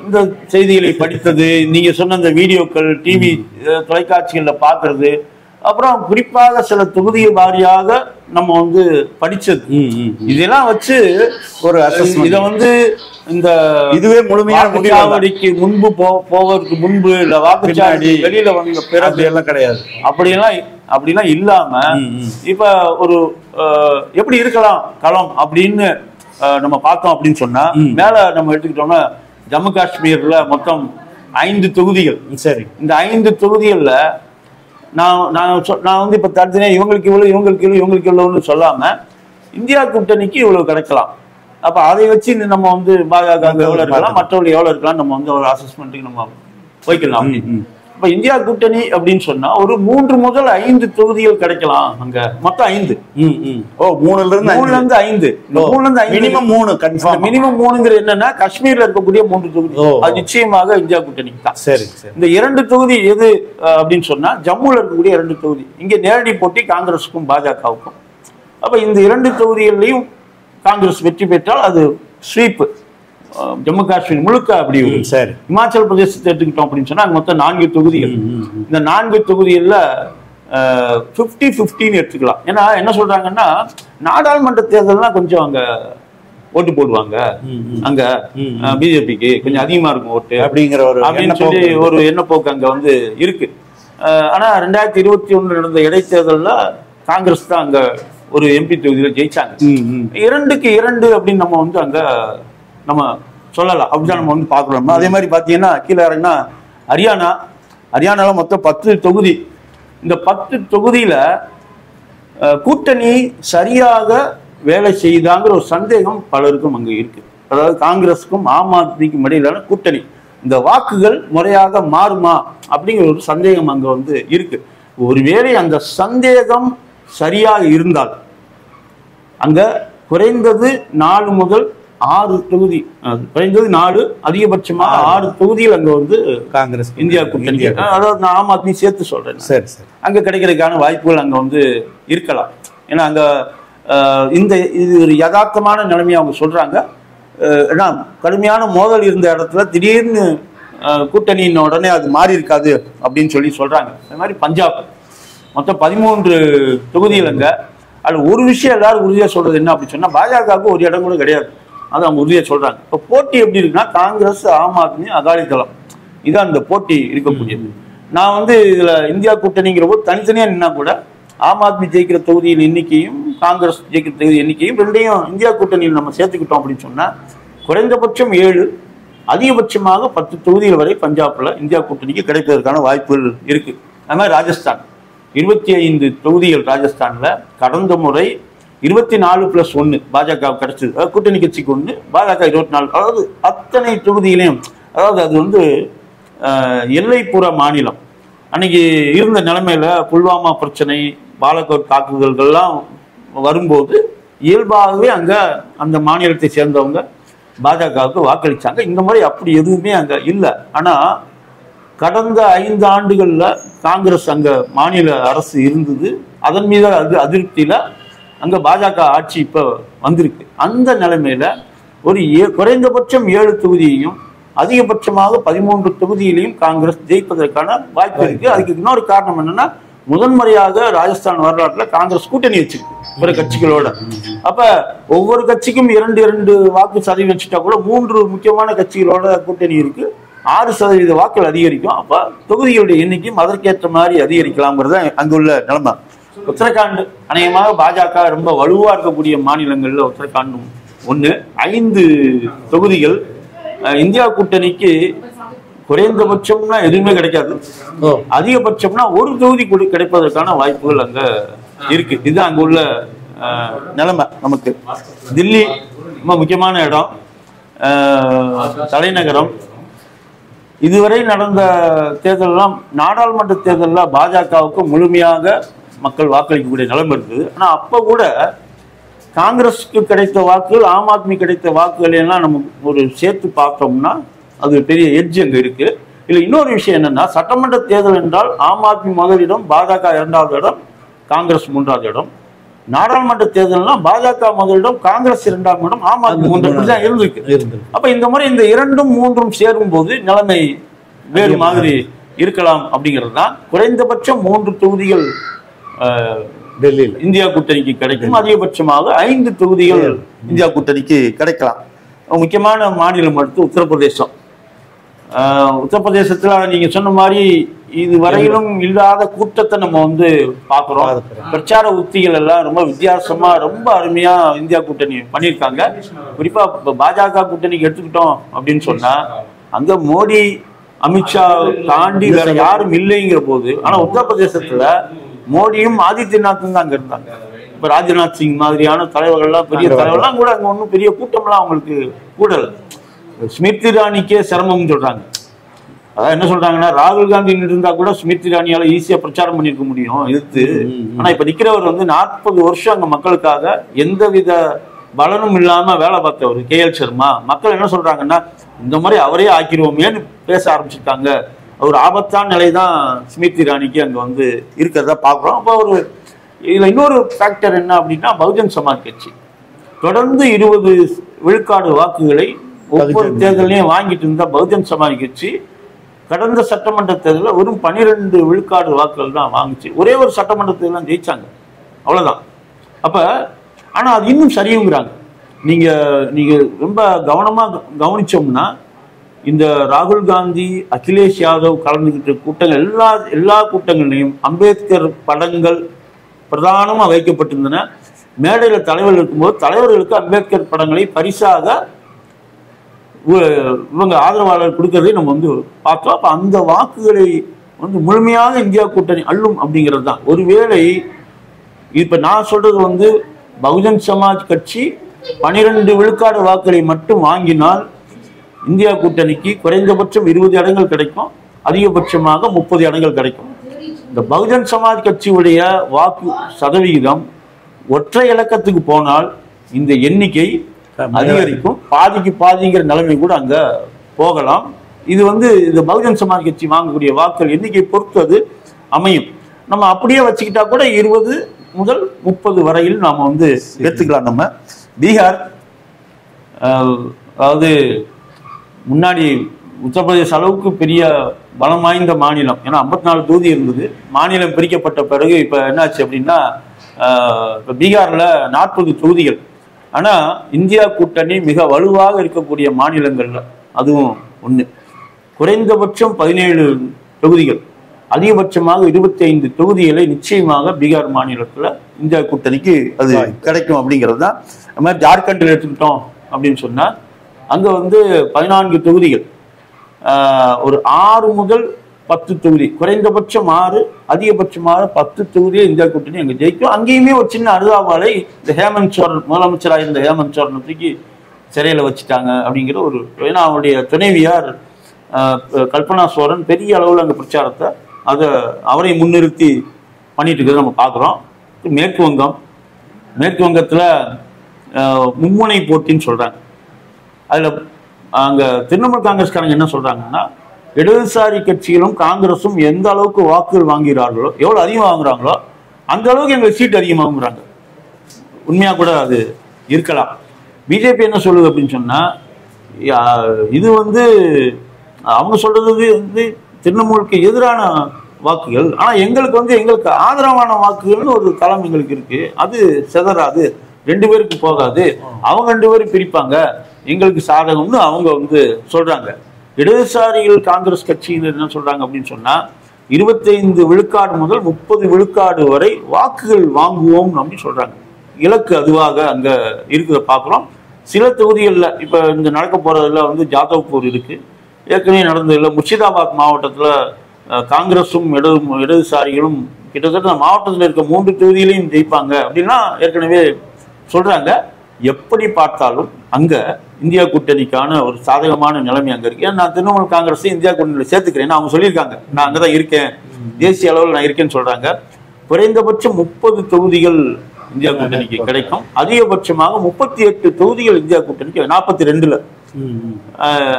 இந்த செய்திகளை படித்தது, நீங்க சொன்ன இந்த வீடியோக்கள், டிவி தொலைக்காட்சிகள்ல பாக்குறது, அப்புறம் குறிப்பாக சில தொகுதி வாரியாக நம்ம வந்து படிச்சது இதெல்லாம் வச்சு ஒரு இதை வந்து இந்த இதுவே முழுமையான வாக்குச்சாவடிக்கு முன்பு போவதற்கு முன்பு இல்ல வாக்குச்சாவடி வெளியில வந்த பிறகு எல்லாம் கிடையாது. அப்படிலாம் இல்லாம இப்ப ஒரு எப்படி இருக்கலாம் களம் அப்படின்னு நம்ம பார்த்தோம் அப்படின்னு சொன்னா மேல நம்ம எடுத்துக்கிட்டோம்னா ஜம்மு காஷ்மீர்ல மொத்தம் 5 தொகுதிகள். சரி, இந்த 5 தொகுதிகள்ல நான் வந்து இப்ப தடுத்தேன் இவங்களுக்கு இவ்வளவுன்னு சொல்லாம இந்தியா கூட்டணிக்கு இவ்வளவு கிடைக்கலாம். அப்ப அதை வச்சு நம்ம வந்து பாஜக எவ்வளவு இருக்கலாம், மற்றவர்கள் எவ்வளவு இருக்கலாம், நம்ம வந்து ஒரு அசஸ்மெண்ட்டுக்கு நம்ம போய்க்கலாம். இப்ப இந்தியா கூட்டணி அப்படின்னு சொன்னா ஒரு 3 முதல் 5 தொகுதிகள் கிடைக்கலாம். அங்க மொத்தம் 5. 3ல இருந்து 5 மினிமம் 3 கன்ஃபார்ம். மினிமம் 3ங்கிறது என்னன்னா காஷ்மீர்ல இருக்கக்கூடிய 3 தொகுதி அது நிச்சயமாக இந்தியா கூட்டணிக்கு தான். சரி, இந்த 2 தொகுதி எது அப்படின்னு சொன்னா ஜம்முல இருக்கக்கூடிய 2 தொகுதி. இங்க நேரடி போட்டி காங்கிரஸுக்கும் பாஜகவுக்கும். அப்ப இந்த 2 தொகுதிகளையும் காங்கிரஸ் வெற்றி பெற்றால் அது ஸ்வீப் ஜம்மு காஷ்மீர் முழுக்க அப்படி. சரி, இமாச்சல பிரதேசத்தை எடுத்துக்கிட்டோம் அப்படின்னு சொன்னா மொத்தம் 4 தொகுதிகள். இந்த 4 தொகுதிகள்ல 50-50 எடுத்துக்கலாம். ஏன்னா என்ன சொல்றாங்கன்னா நாடாளுமன்ற தேர்தல்னா கொஞ்சம் அங்க ஓட்டு போடுவாங்க, அங்க பிஜேபிக்கு கொஞ்சம் அதிகமா இருக்கும் ஓட்டு அப்படிங்கிற அப்படின்னு சொல்லி ஒரு எண்ணப்போக்கு அங்க வந்து இருக்கு. ஆனா 2021 நடந்த இடைத்தேர்தல்ல காங்கிரஸ் தான் அங்க ஒரு எம்பி தொகுதியில ஜெயிச்சாங்க. 2க்கு 2 அப்படின்னு நம்ம வந்து அங்க நம்ம சொல்லலாம். அப்படிதான் நம்ம வந்து பார்க்கணும். அதே மாதிரி பார்த்தீங்கன்னா கீழே இறங்கினா ஹரியானால மொத்தம் 10 தொகுதி. இந்த 10 தொகுதியில கூட்டணி சரியாக வேலை செய்தாங்கிற ஒரு சந்தேகம் பலருக்கும் அங்க இருக்கு. அதாவது காங்கிரஸுக்கும் ஆம் ஆத்மிக்கும் இடையிலான கூட்டணி இந்த வாக்குகள் முறையாக மாறுமா அப்படிங்கிற ஒரு சந்தேகம் அங்க வந்து இருக்கு. ஒருவேளை அந்த சந்தேகம் சரியாக இருந்தால் அங்க குறைந்தது 4 முதல் 6 தொகுதி, குறைந்தது 4 அதிகபட்சமாக 6 தொகுதியில் அங்க வந்து காங்கிரஸ் இந்தியா கூட்டணி, அதாவது நான் ஆம் ஆத்மி சேர்த்து சொல்றேன், சரி சரி, அங்க கிடைக்கிறதுக்கான வாய்ப்புகள் அங்க வந்து இருக்கலாம். ஏன்னா அங்க இது ஒரு யதார்த்தமான நிலைமையை அவங்க சொல்றாங்க. ஏன்னா கடுமையான மோதல் இருந்த இடத்துல திடீர்னு கூட்டணியின் உடனே அது மாறி இருக்காது அப்படின்னு சொல்லி சொல்றாங்க. அது மாதிரி பஞ்சாப் மொத்தம் 13 தொகுதிகள் அங்க. அது ஒரு விஷயம் எல்லாரும் உறுதியா சொல்றது என்ன அப்படின்னு சொன்னா பாஜகவுக்கு ஒரு இடம் கூட கிடையாது. அது அவங்க உறுதியா சொல்றாங்க. இப்போ போட்டி எப்படி இருக்குன்னா காங்கிரஸ், ஆம் ஆத்மி, அகாலிதளம் இதான் இந்த போட்டி இருக்கக்கூடியது. நான் வந்து இதுல இந்தியா கூட்டணிங்கிற போது தனித்தனியா நின்னா கூட ஆம் ஆத்மி ஜெயிக்கிற தொகுதியின் எண்ணிக்கையும் காங்கிரஸ் ஜெயிக்கிற தொகுதி எண்ணிக்கையும் ரெண்டையும் இந்தியா கூட்டணியில் நம்ம சேர்த்துக்கிட்டோம் அப்படின்னு சொன்னா குறைந்தபட்சம் 7, அதிகபட்சமாக 10 தொகுதிகள் வரை பஞ்சாப்ல இந்தியா கூட்டணிக்கு கிடைப்பதற்கான வாய்ப்புகள் இருக்கு. அது மாதிரி ராஜஸ்தான் 25 தொகுதிகள். ராஜஸ்தான்ல கடந்த முறை 24+1 பாஜக கிடைச்சது, கூட்டணி கட்சிக்கு 1, பாஜக 24. அதாவது அத்தனை தொகுதியிலையும், அதாவது அது வந்து எல்லைப்புற மாநிலம். அன்னைக்கு இருந்த நிலைமையில புல்வாமா பிரச்சனை, பாலகோட் தாக்குதல்கள்லாம் வரும்போது இயல்பாகவே அங்க அந்த மாநிலத்தை சேர்ந்தவங்க பாஜகவுக்கு வாக்களிச்சாங்க. இந்த முறை அப்படி எதுவுமே அங்க இல்லை. ஆனா கடந்த 5 ஆண்டுகள்ல காங்கிரஸ் அங்க மாநில அரசு இருந்தது, அதன் மீது அதிருப்தியில அங்க பாஜக ஆட்சி இப்ப வந்திருக்கு. அந்த நிலைமையில ஒரு குறைந்தபட்சம் 7 தொகுதியையும் அதிகபட்சமாக 13 தொகுதியிலையும் காங்கிரஸ் ஜெயிப்பதற்கான வாய்ப்பு இருக்கு. அதுக்கு இன்னொரு காரணம் என்னன்னா முதன்முறையாக ராஜஸ்தான் வரலாற்றுல காங்கிரஸ் கூட்டணி வச்சிருக்கு பிற கட்சிகளோட. அப்ப ஒவ்வொரு கட்சிக்கும் 2 வாக்கு சதவீதம் வச்சுட்டா கூட 3 முக்கியமான கட்சிகளோட கூட்டணி இருக்கு, 6% வாக்குகள் அதிகரிக்கும். அப்ப தொகுதிகளுடைய எண்ணிக்கையும் அதற்கேற்ற மாதிரி அதிகரிக்கலாம்ங்கிறத அங்குள்ள நிலைமை. உத்தரகாண்ட் அநேகமாக பாஜக ரொம்ப வலுவா இருக்கக்கூடிய மாநிலங்கள்ல உத்தரகாண்டும் 1. 5 தொகுதிகள் இந்தியா கூட்டணிக்கு குறைந்தபட்சம்னா எதுவுமே கிடைக்காது, அதிகபட்சம்னா 1 தொகுதி கிடைப்பதற்கான வாய்ப்புகள் அங்க இருக்கு. இது அங்க உள்ள நிலைமை. நமக்கு தில்லி ரொம்ப முக்கியமான இடம், தலைநகரம். இதுவரை நடந்த தேர்தலாம் நாடாளுமன்ற தேர்தலில் பாஜகவுக்கு முழுமையாக மக்கள் வாக்களிக்கக்கூடிய நிலைமை இருக்குது. ஆனா அப்ப கூட காங்கிரஸுக்கு கிடைத்த வாக்குகள், ஆம் ஆத்மி கிடைத்த வாக்குகள் எல்லாம் நம்ம ஒரு சேர்த்து பார்த்தோம்னா அது பெரிய எட்ஜ் அங்க இருக்கு. இல்ல இன்னொரு விஷயம் என்னன்னா சட்டமன்ற தேர்தல் என்றால் ஆம் ஆத்மி முதலிடம், பாஜக 2வது இடம், காங்கிரஸ் 3வது இடம். நாடாளுமன்ற தேர்தல்னா பாஜக முதலிடம், காங்கிரஸ் 2ஆம் இடம், ஆம் ஆத்மி 3 தான் இருந்திருக்கு. அப்ப இந்த முறை இந்த 2ம் 3ம் சேரும் போது நிலைமை வேறு மாதிரி இருக்கலாம் அப்படிங்கிறது தான். குறைந்தபட்சம் 3 தொகுதிகள் டெல்லியில் இந்தியா கூட்டணிக்கு கிடைக்கும், அதிகபட்சமாக 5 தொகுதிகள் இந்தியா கூட்டணிக்கு கிடைக்கலாம். முக்கியமான மாநிலம் அடுத்து உத்தரப்பிரதேசம். உத்தரப்பிரதேசத்துல நீங்க சொன்ன மாதிரி இது வரையிலும் இல்லாத கூட்டத்தை நம்ம வந்து பாக்குறோம். பிரச்சார உத்திகள் எல்லாம் ரொம்ப வித்தியாசமா ரொம்ப அருமையா இந்தியா கூட்டணி பண்ணியிருக்காங்க. குறிப்பா பாஜக கூட்டணிக்கு எடுத்துக்கிட்டோம் அப்படின்னு சொன்னா அங்க மோடி அமித்ஷா தாண்டி வேற யாரும் இல்லைங்கிற போது, ஆனா உத்தரப்பிரதேசத்துல மோடியும் ஆதித்யநாத்தும் தான் அங்க இருந்தாங்க. இப்ப ராஜ்நாத் சிங் மாதிரியான தலைவர்கள்லாம் பெரிய தலைவர்கள்லாம் கூட அங்க ஒன்றும் பெரிய கூட்டம்லாம் அவங்களுக்கு கூடல. ஸ்மிருதி இரானிக்கே சிரமம்னு சொல்றாங்க. அதான் என்ன சொல்றாங்கன்னா, ராகுல் காந்தி இருந்தா கூட ஸ்மிருதி இரானியால ஈஸியா பிரச்சாரம் பண்ணிருக்க முடியும் எதிர்த்து. ஆனா இப்ப நிக்கிறவர் வந்து 40 வருஷம் அங்க மக்களுக்காக எந்தவித பலனும் இல்லாம வேலை பார்த்தவர் KL சர்மா. மக்கள் என்ன சொல்றாங்கன்னா, இந்த மாதிரி அவரே ஆக்கிடுவோமேன்னு பேச ஆரம்பிச்சிருக்காங்க. ஒரு ஆபத்தான நிலை தான் ஸ்மிருதி இரானிக்கு அங்க வந்து இருக்கிறதா பாக்குறோம். அப்போ ஒரு இதுல இன்னொரு ஃபேக்டர் என்ன அப்படின்னா, பகுஜன் சமாஜ் கட்சி தொடர்ந்து 20 விழுக்காடு வாக்குகளை ஒவ்வொரு தேர்தலையும் வாங்கிட்டு இருந்த பகுஜன் சமாஜ் கட்சி கடந்த சட்டமன்ற தேர்தலில் வெறும் 12 விழுக்காடு வாக்குகள் தான் வாங்குச்சு. ஒரே ஒரு சட்டமன்ற தேர்தல் ஜெயிச்சாங்க, அவ்வளவுதான். அப்ப ஆனா அது இன்னும் சரியுங்கிறாங்க. நீங்க ரொம்ப கவனமா கவனிச்சோம்னா, இந்த ராகுல் காந்தி அகிலேஷ் யாதவ் கலந்துகிட்ட கூட்டங்கள் எல்லா கூட்டங்களையும் அம்பேத்கர் படங்கள் பிரதானமா வைக்கப்பட்டிருந்தன. மேடையில தலைவர் இருக்கும்போது தலைவர்களுக்கு அம்பேத்கர் படங்களை பரிசாக இவங்க ஆதரவாளர் கொடுக்கறதை நம்ம வந்து பார்த்தோம். அப்ப அந்த வாக்குகளை வந்து முழுமையாக இந்தியா கூட்டணி அள்ளும் அப்படிங்கிறது தான். ஒருவேளை இப்ப நான் சொல்றது வந்து பகுஜன் சமாஜ் கட்சி 12 விழுக்காடு வாக்குகளை மட்டும் வாங்கினால் இந்தியா கூட்டணிக்கு குறைந்தபட்சம் 20 இடங்கள் கிடைக்கும், அதிகபட்சமாக 30 இடங்கள் கிடைக்கும். இந்த பகுஜன் சமாஜ் கட்சியுடைய வாக்கு சதவிகிதம் ஒற்றை இலக்கத்துக்கு போனால் இந்த எண்ணிக்கை அதிகரிக்கும், பாதிக்கு பாதிங்கிற நிலைமை கூட அங்க போகலாம். இது வந்து இந்த பகுஜன் சமாஜ் கட்சி வாங்கக்கூடிய வாக்குகள் எண்ணிக்கை பொறுத்து அது அமையும். நம்ம அப்படியே வச்சுக்கிட்டா கூட 20 முதல் 30 வரையில் நாம வந்து எடுத்துக்கலாம். நம்ம பீகார், அதாவது முன்னாடி உத்தரப்பிரதேச அளவுக்கு பெரிய பலம் வாய்ந்த மாநிலம். ஏன்னா 54 தொகுதி இருந்தது. மாநிலம் பிரிக்கப்பட்ட பிறகு இப்ப என்னாச்சு அப்படின்னா, இப்ப பீகார்ல 40 தொகுதிகள். ஆனா இந்தியா கூட்டணி மிக வலுவாக இருக்கக்கூடிய மாநிலங்கள்ல அதுவும் ஒண்ணு. குறைந்தபட்சம் 17 தொகுதிகள், அதிகபட்சமாக 25 தொகுதிகளை நிச்சயமாக பீகார் மாநிலத்துல இந்தியா கூட்டணிக்கு அது கிடைக்கும் அப்படிங்கிறது தான். அது மாதிரி ஜார்க்கண்டில் எடுத்துக்கிட்டோம் அப்படின்னு சொன்னா அங்க வந்து 14 தொகுதிகள், ஒரு 6 முதல் 10 தொகுதி, குறைந்தபட்சம் 6, அதிகபட்சமாக 10 தொகுதியை இந்தியா கூட்டணி அங்க ஜெயிக்கும். அங்கேயுமே ஒரு சின்ன அனுதாபாலை இந்த ஹேமந்த் சோரன், முதலமைச்சராக இருந்த ஹேமந்த் சோரனை தூக்கி சிறையில வச்சுட்டாங்க அப்படிங்கிற ஒரு, ஏன்னா அவருடைய துணைவியார் கல்பனா சோரன் பெரிய அளவில் அங்க பிரச்சாரத்தை அவரை முன்னிறுத்தி பண்ணிட்டு இருக்கிறத நம்ம பார்க்குறோம். மேற்கு வங்கத்துல மும்முனை போட்டின்னு சொல்றாங்க. அதுல அங்க திரிணாமுல் காங்கிரஸ்காரங்க என்ன சொல்றாங்கன்னா, இடதுசாரி கட்சிகளும் காங்கிரஸும் எந்த அளவுக்கு வாக்குகள் வாங்குகிறார்களோ, எவ்வளவு அதிகம் வாங்குறாங்களோ அந்த அளவுக்கு எங்களுக்கு சீட் அதிகமாகுறாங்க. உண்மையா கூட அது இருக்கலாம். பிஜேபி என்ன சொல்லுது அப்படின்னு சொன்னா, இது வந்து அவங்க சொல்றது வந்து திரிணாமுலுக்கு எதிரான வாக்குகள், ஆனா எங்களுக்கு ஆதரவான வாக்குகள்னு ஒரு தளம் எங்களுக்கு இருக்கு, அது செதறாது, 2 பேருக்கு போகாது, அவங்க 2 பேரும் பிரிப்பாங்க, எங்களுக்கு சாதகம்னு அவங்க வந்து சொல்றாங்க. இடதுசாரிகள் காங்கிரஸ் கட்சியினர் என்ன சொல்றாங்க அப்படின்னு சொன்னா, 25 விழுக்காடு முதல் 30 விழுக்காடு வரை வாக்குகள் வாங்குவோம் அப்படின்னு சொல்றாங்க. இலக்கு அதுவாக அங்க இருக்கிறத பாக்குறோம். சில தொகுதிகளில் இப்ப இந்த நடக்க போறதுல வந்து ஜாதவ்பூர் இருக்கு, ஏற்கனவே நடந்ததில்லை. முர்ஷிதாபாத் மாவட்டத்துல காங்கிரஸும் இடதுசாரிகளும் கிட்டத்தட்ட மாவட்டத்தில் இருக்க 3 தொகுதியிலையும் ஜெயிப்பாங்க அப்படின்னா ஏற்கனவே சொல்றாங்க. எப்படி பார்த்தாலும் அங்க இந்தியா கூட்டணிக்கான ஒரு சாதகமான நிலைமை அங்க இருக்கு. நான் திரிணாமுல் காங்கிரஸை இந்தியா கூட்டணியில் சேர்த்துக்கிறேன், அவங்க சொல்லியிருக்காங்க, நான் அங்கதான் இருக்கேன், தேசிய அளவில் நான் இருக்கேன்னு சொல்றாங்க. குறைந்தபட்சம் 30 தொகுதிகள் இந்தியா கூட்டணிக்கு கிடைக்கும், அதிகபட்சமாக 38 தொகுதிகள் இந்தியா கூட்டணிக்கு 42ல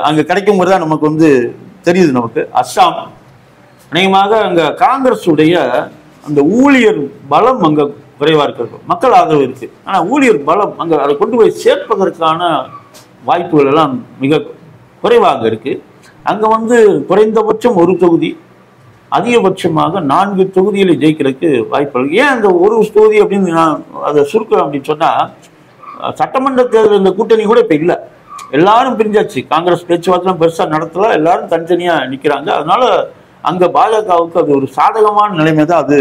அங்க கிடைக்குங்கிறதா நமக்கு வந்து தெரியுது. நமக்கு அஸ்ஸாம் அநேகமாக அங்க காங்கிரஸ் உடைய அந்த ஊழியர் பலம் அங்க குறைவா இருக்கிறது, மக்கள் ஆதரவு இருக்கு, ஆனா ஊழியர் பலம் அங்க அதை கொண்டு போய் சேர்ப்பதற்கான வாய்ப்புகள் எல்லாம் மிக குறைவாக இருக்கு. அங்க வந்து குறைந்தபட்சம் 1 தொகுதி, அதிகபட்சமாக 4 தொகுதிகளை ஜெயிக்கிறதுக்கு வாய்ப்பு. ஏன் அந்த ஒரு தொகுதி அப்படின்னு நான் அதை சுருக்கிறேன் அப்படின்னு சொன்னா, சட்டமன்ற தேர்தல் இந்த கூட்டணி கூட இப்ப இல்லை, எல்லாரும் பிரிஞ்சாச்சு. காங்கிரஸ் பேச்சுவார்த்தை பெருசா நடத்தல, எல்லாரும் தனித்தனியா நிக்கிறாங்க. அதனால அங்க பாஜகவுக்கு அது ஒரு சாதகமான நிலைமை தான் அது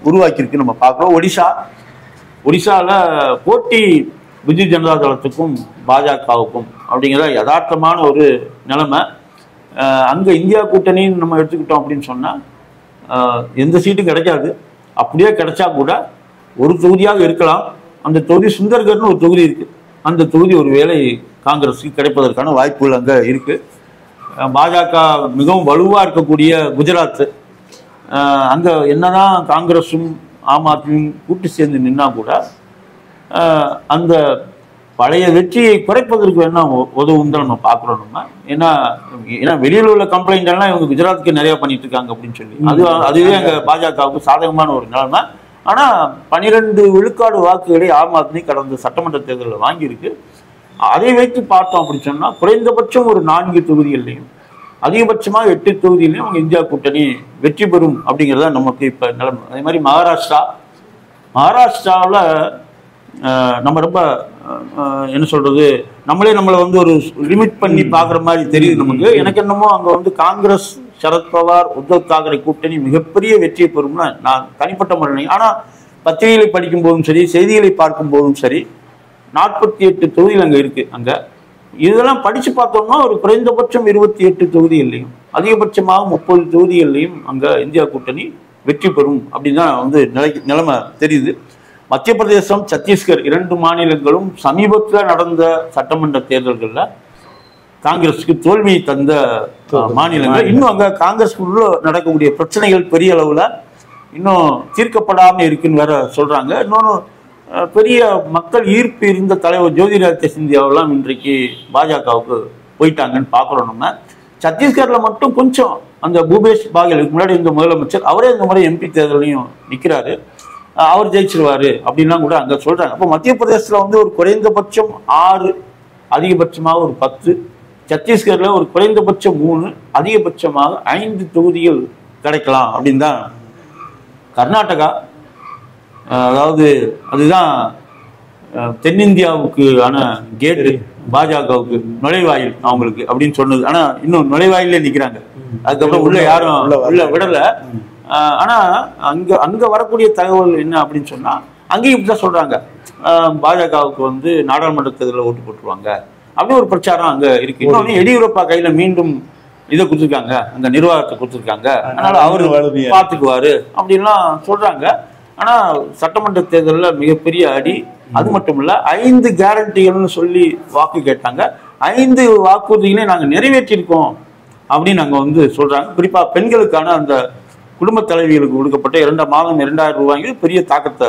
உருவாக்கியிருக்கு. நம்ம பார்க்கிறோம். ஒடிசால போட்டி பிஜு ஜனதா தளத்துக்கும் பாஜகவுக்கும் அப்படிங்கிற யதார்த்தமான ஒரு நிலைமை. அங்க இந்தியா கூட்டணின்னு நம்ம எடுத்துக்கிட்டோம் அப்படின்னு சொன்னா எந்த சீட்டும் கிடைக்காது. அப்படியே கிடைச்சா கூட ஒரு தொகுதியாக இருக்கலாம். அந்த தொகுதி சுந்தர்கர்னு ஒரு தொகுதி இருக்கு. அந்த தொகுதி ஒரு வேளை காங்கிரஸுக்கு கிடைப்பதற்கான வாய்ப்புகள் அங்க இருக்கு. பாஜக மிகவும் வலுவா இருக்கக்கூடிய குஜராத், அங்க என்னதான் காங்கிரஸும் ஆம் ஆத்மியும் கூட்டு சேர்ந்து நின்னா கூட அந்த பழைய வெற்றியை குறைப்பதற்கு வேணா உதவும் தான் நம்ம பார்க்குறோம். நம்ம ஏன்னா வெளியில் உள்ள கம்ப்ளைண்ட் எல்லாம் இவங்க குஜராத்துக்கு நிறைய பண்ணிட்டு இருக்காங்க அப்படின்னு சொல்லி அதுவே அங்க பாஜகவுக்கு சாதகமான ஒரு நிலைமை. ஆனா 12 விழுக்காடு வாக்குகளை ஆம் ஆத்மி கடந்த சட்டமன்ற தேர்தலில் வாங்கியிருக்கு. அதை வைத்து பார்த்தோம் அப்படின்னு சொன்னா குறைந்தபட்சம் ஒரு 4 தொகுதிகள்லையும் அதிகபட்சமாக 8 தொகுதியிலையும் அவங்க இந்தியா கூட்டணி வெற்றி பெறும் அப்படிங்கிறத நமக்கு இப்ப நிலைமை. அதே மாதிரி மகாராஷ்டிராவில் நம்ம ரொம்ப என்ன சொல்றது, நம்மளை வந்து ஒரு லிமிட் பண்ணி பாக்குற மாதிரி தெரியுது நமக்கு. எனக்கு என்னமோ அங்க வந்து காங்கிரஸ், சரத்பவார், உத்தவ் தாக்கரே கூட்டணி மிகப்பெரிய வெற்றியை பெறும்னு நான் தனிப்பட்ட முறை. ஆனா பத்திரிகைகளை படிக்கும் போதும் சரி, செய்திகளை பார்க்கும் போதும் சரி, 48 தொகுதிகள் அங்க இருக்கு. அங்க இதெல்லாம் படிச்சு பார்த்தோம்னா ஒரு குறைந்தபட்சம் 28 தொகுதிகள்லையும் அதிகபட்சமாக 30 தொகுதிகள்லையும் அங்க இந்தியா கூட்டணி வெற்றி பெறும் அப்படின்னு தான் வந்து நிலைமை தெரியுது. மத்திய பிரதேசம், சத்தீஸ்கர் 2 மாநிலங்களும் சமீபத்தில் நடந்த சட்டமன்ற தேர்தல்களில் காங்கிரஸுக்கு தோல்வியை தந்த மாநிலங்கள். இன்னும் அங்க காங்கிரஸுக்குள்ள நடக்கக்கூடிய பிரச்சனைகள் பெரிய அளவுல இன்னும் தீர்க்கப்படாம இருக்குன்னு வேற சொல்றாங்க. இன்னொன்று பெரிய மக்கள் ஈர்ப்பு இருந்த தலைவர் ஜோதிராதித்ய சிந்தியாவெல்லாம் இன்றைக்கு பாஜகவுக்கு போயிட்டாங்கன்னு பார்க்குறோம். நம்ம சத்தீஸ்கர்ல மட்டும் கொஞ்சம் அந்த பூபேஷ் பாகேலுக்கு முன்னாடி இந்த முதலமைச்சர் அவரே இந்த முறை எம்பி தேர்தலையும் நிற்கிறாரு, அவர் ஜெயிச்சிருவாரு அப்படின்லாம் கூட அங்க சொல்றாங்க. அப்போ மத்திய பிரதேசத்துல வந்து ஒரு குறைந்தபட்சம் 6, அதிகபட்சமாக ஒரு 10, சத்தீஸ்கர்ல ஒரு குறைந்தபட்சம் 3, அதிகபட்சமாக 5 தொகுதிகள் கிடைக்கலாம் அப்படின்னு தான். கர்நாடகா, அதாவது அதுதான் தென்னிந்தியாவுக்கு ஆன கேட்டு, பாஜகவுக்கு நுழைவாயில் அவங்களுக்கு அப்படின்னு சொன்னது. ஆனா இன்னும் நுழைவாயிலே நிக்கிறாங்க, அதுக்கப்புறம் உள்ள யாரும் உள்ள விடல. ஆனா அங்க வரக்கூடிய தகவல் என்ன அப்படின்னு சொன்னா அங்கேயும் இப்படிதான் சொல்றாங்க, பாஜகவுக்கு வந்து நாடாளுமன்ற தேர்தலில் ஓட்டு போட்டுருவாங்க அப்படி ஒரு பிரச்சாரம் அங்க இருக்கு. இன்னொன்னு எடியூரப்பா கையில மீண்டும் இதை கொடுத்துருக்காங்க, அந்த நிர்வாகத்தை கொடுத்துருக்காங்க, அதனால அவரு பார்த்துக்குவாரு அப்படின்லாம் சொல்றாங்க. ஆனா சட்டமன்ற தேர்தலில் மிகப்பெரிய அடி. அது மட்டும் இல்ல 5 கேரண்டிகள்னு சொல்லி வாக்கு கேட்டாங்க, 5 வாக்குறுதிகளையும் நாங்க நிறைவேற்றிருக்கோம் அப்படின்னு நாங்க வந்து சொல்றாங்க. குறிப்பா பெண்களுக்கான அந்த குடும்ப தலைவிகளுக்கு கொடுக்கப்பட்ட 2 மாதம் 2000 ரூபாய்க்கு பெரிய தாக்கத்தை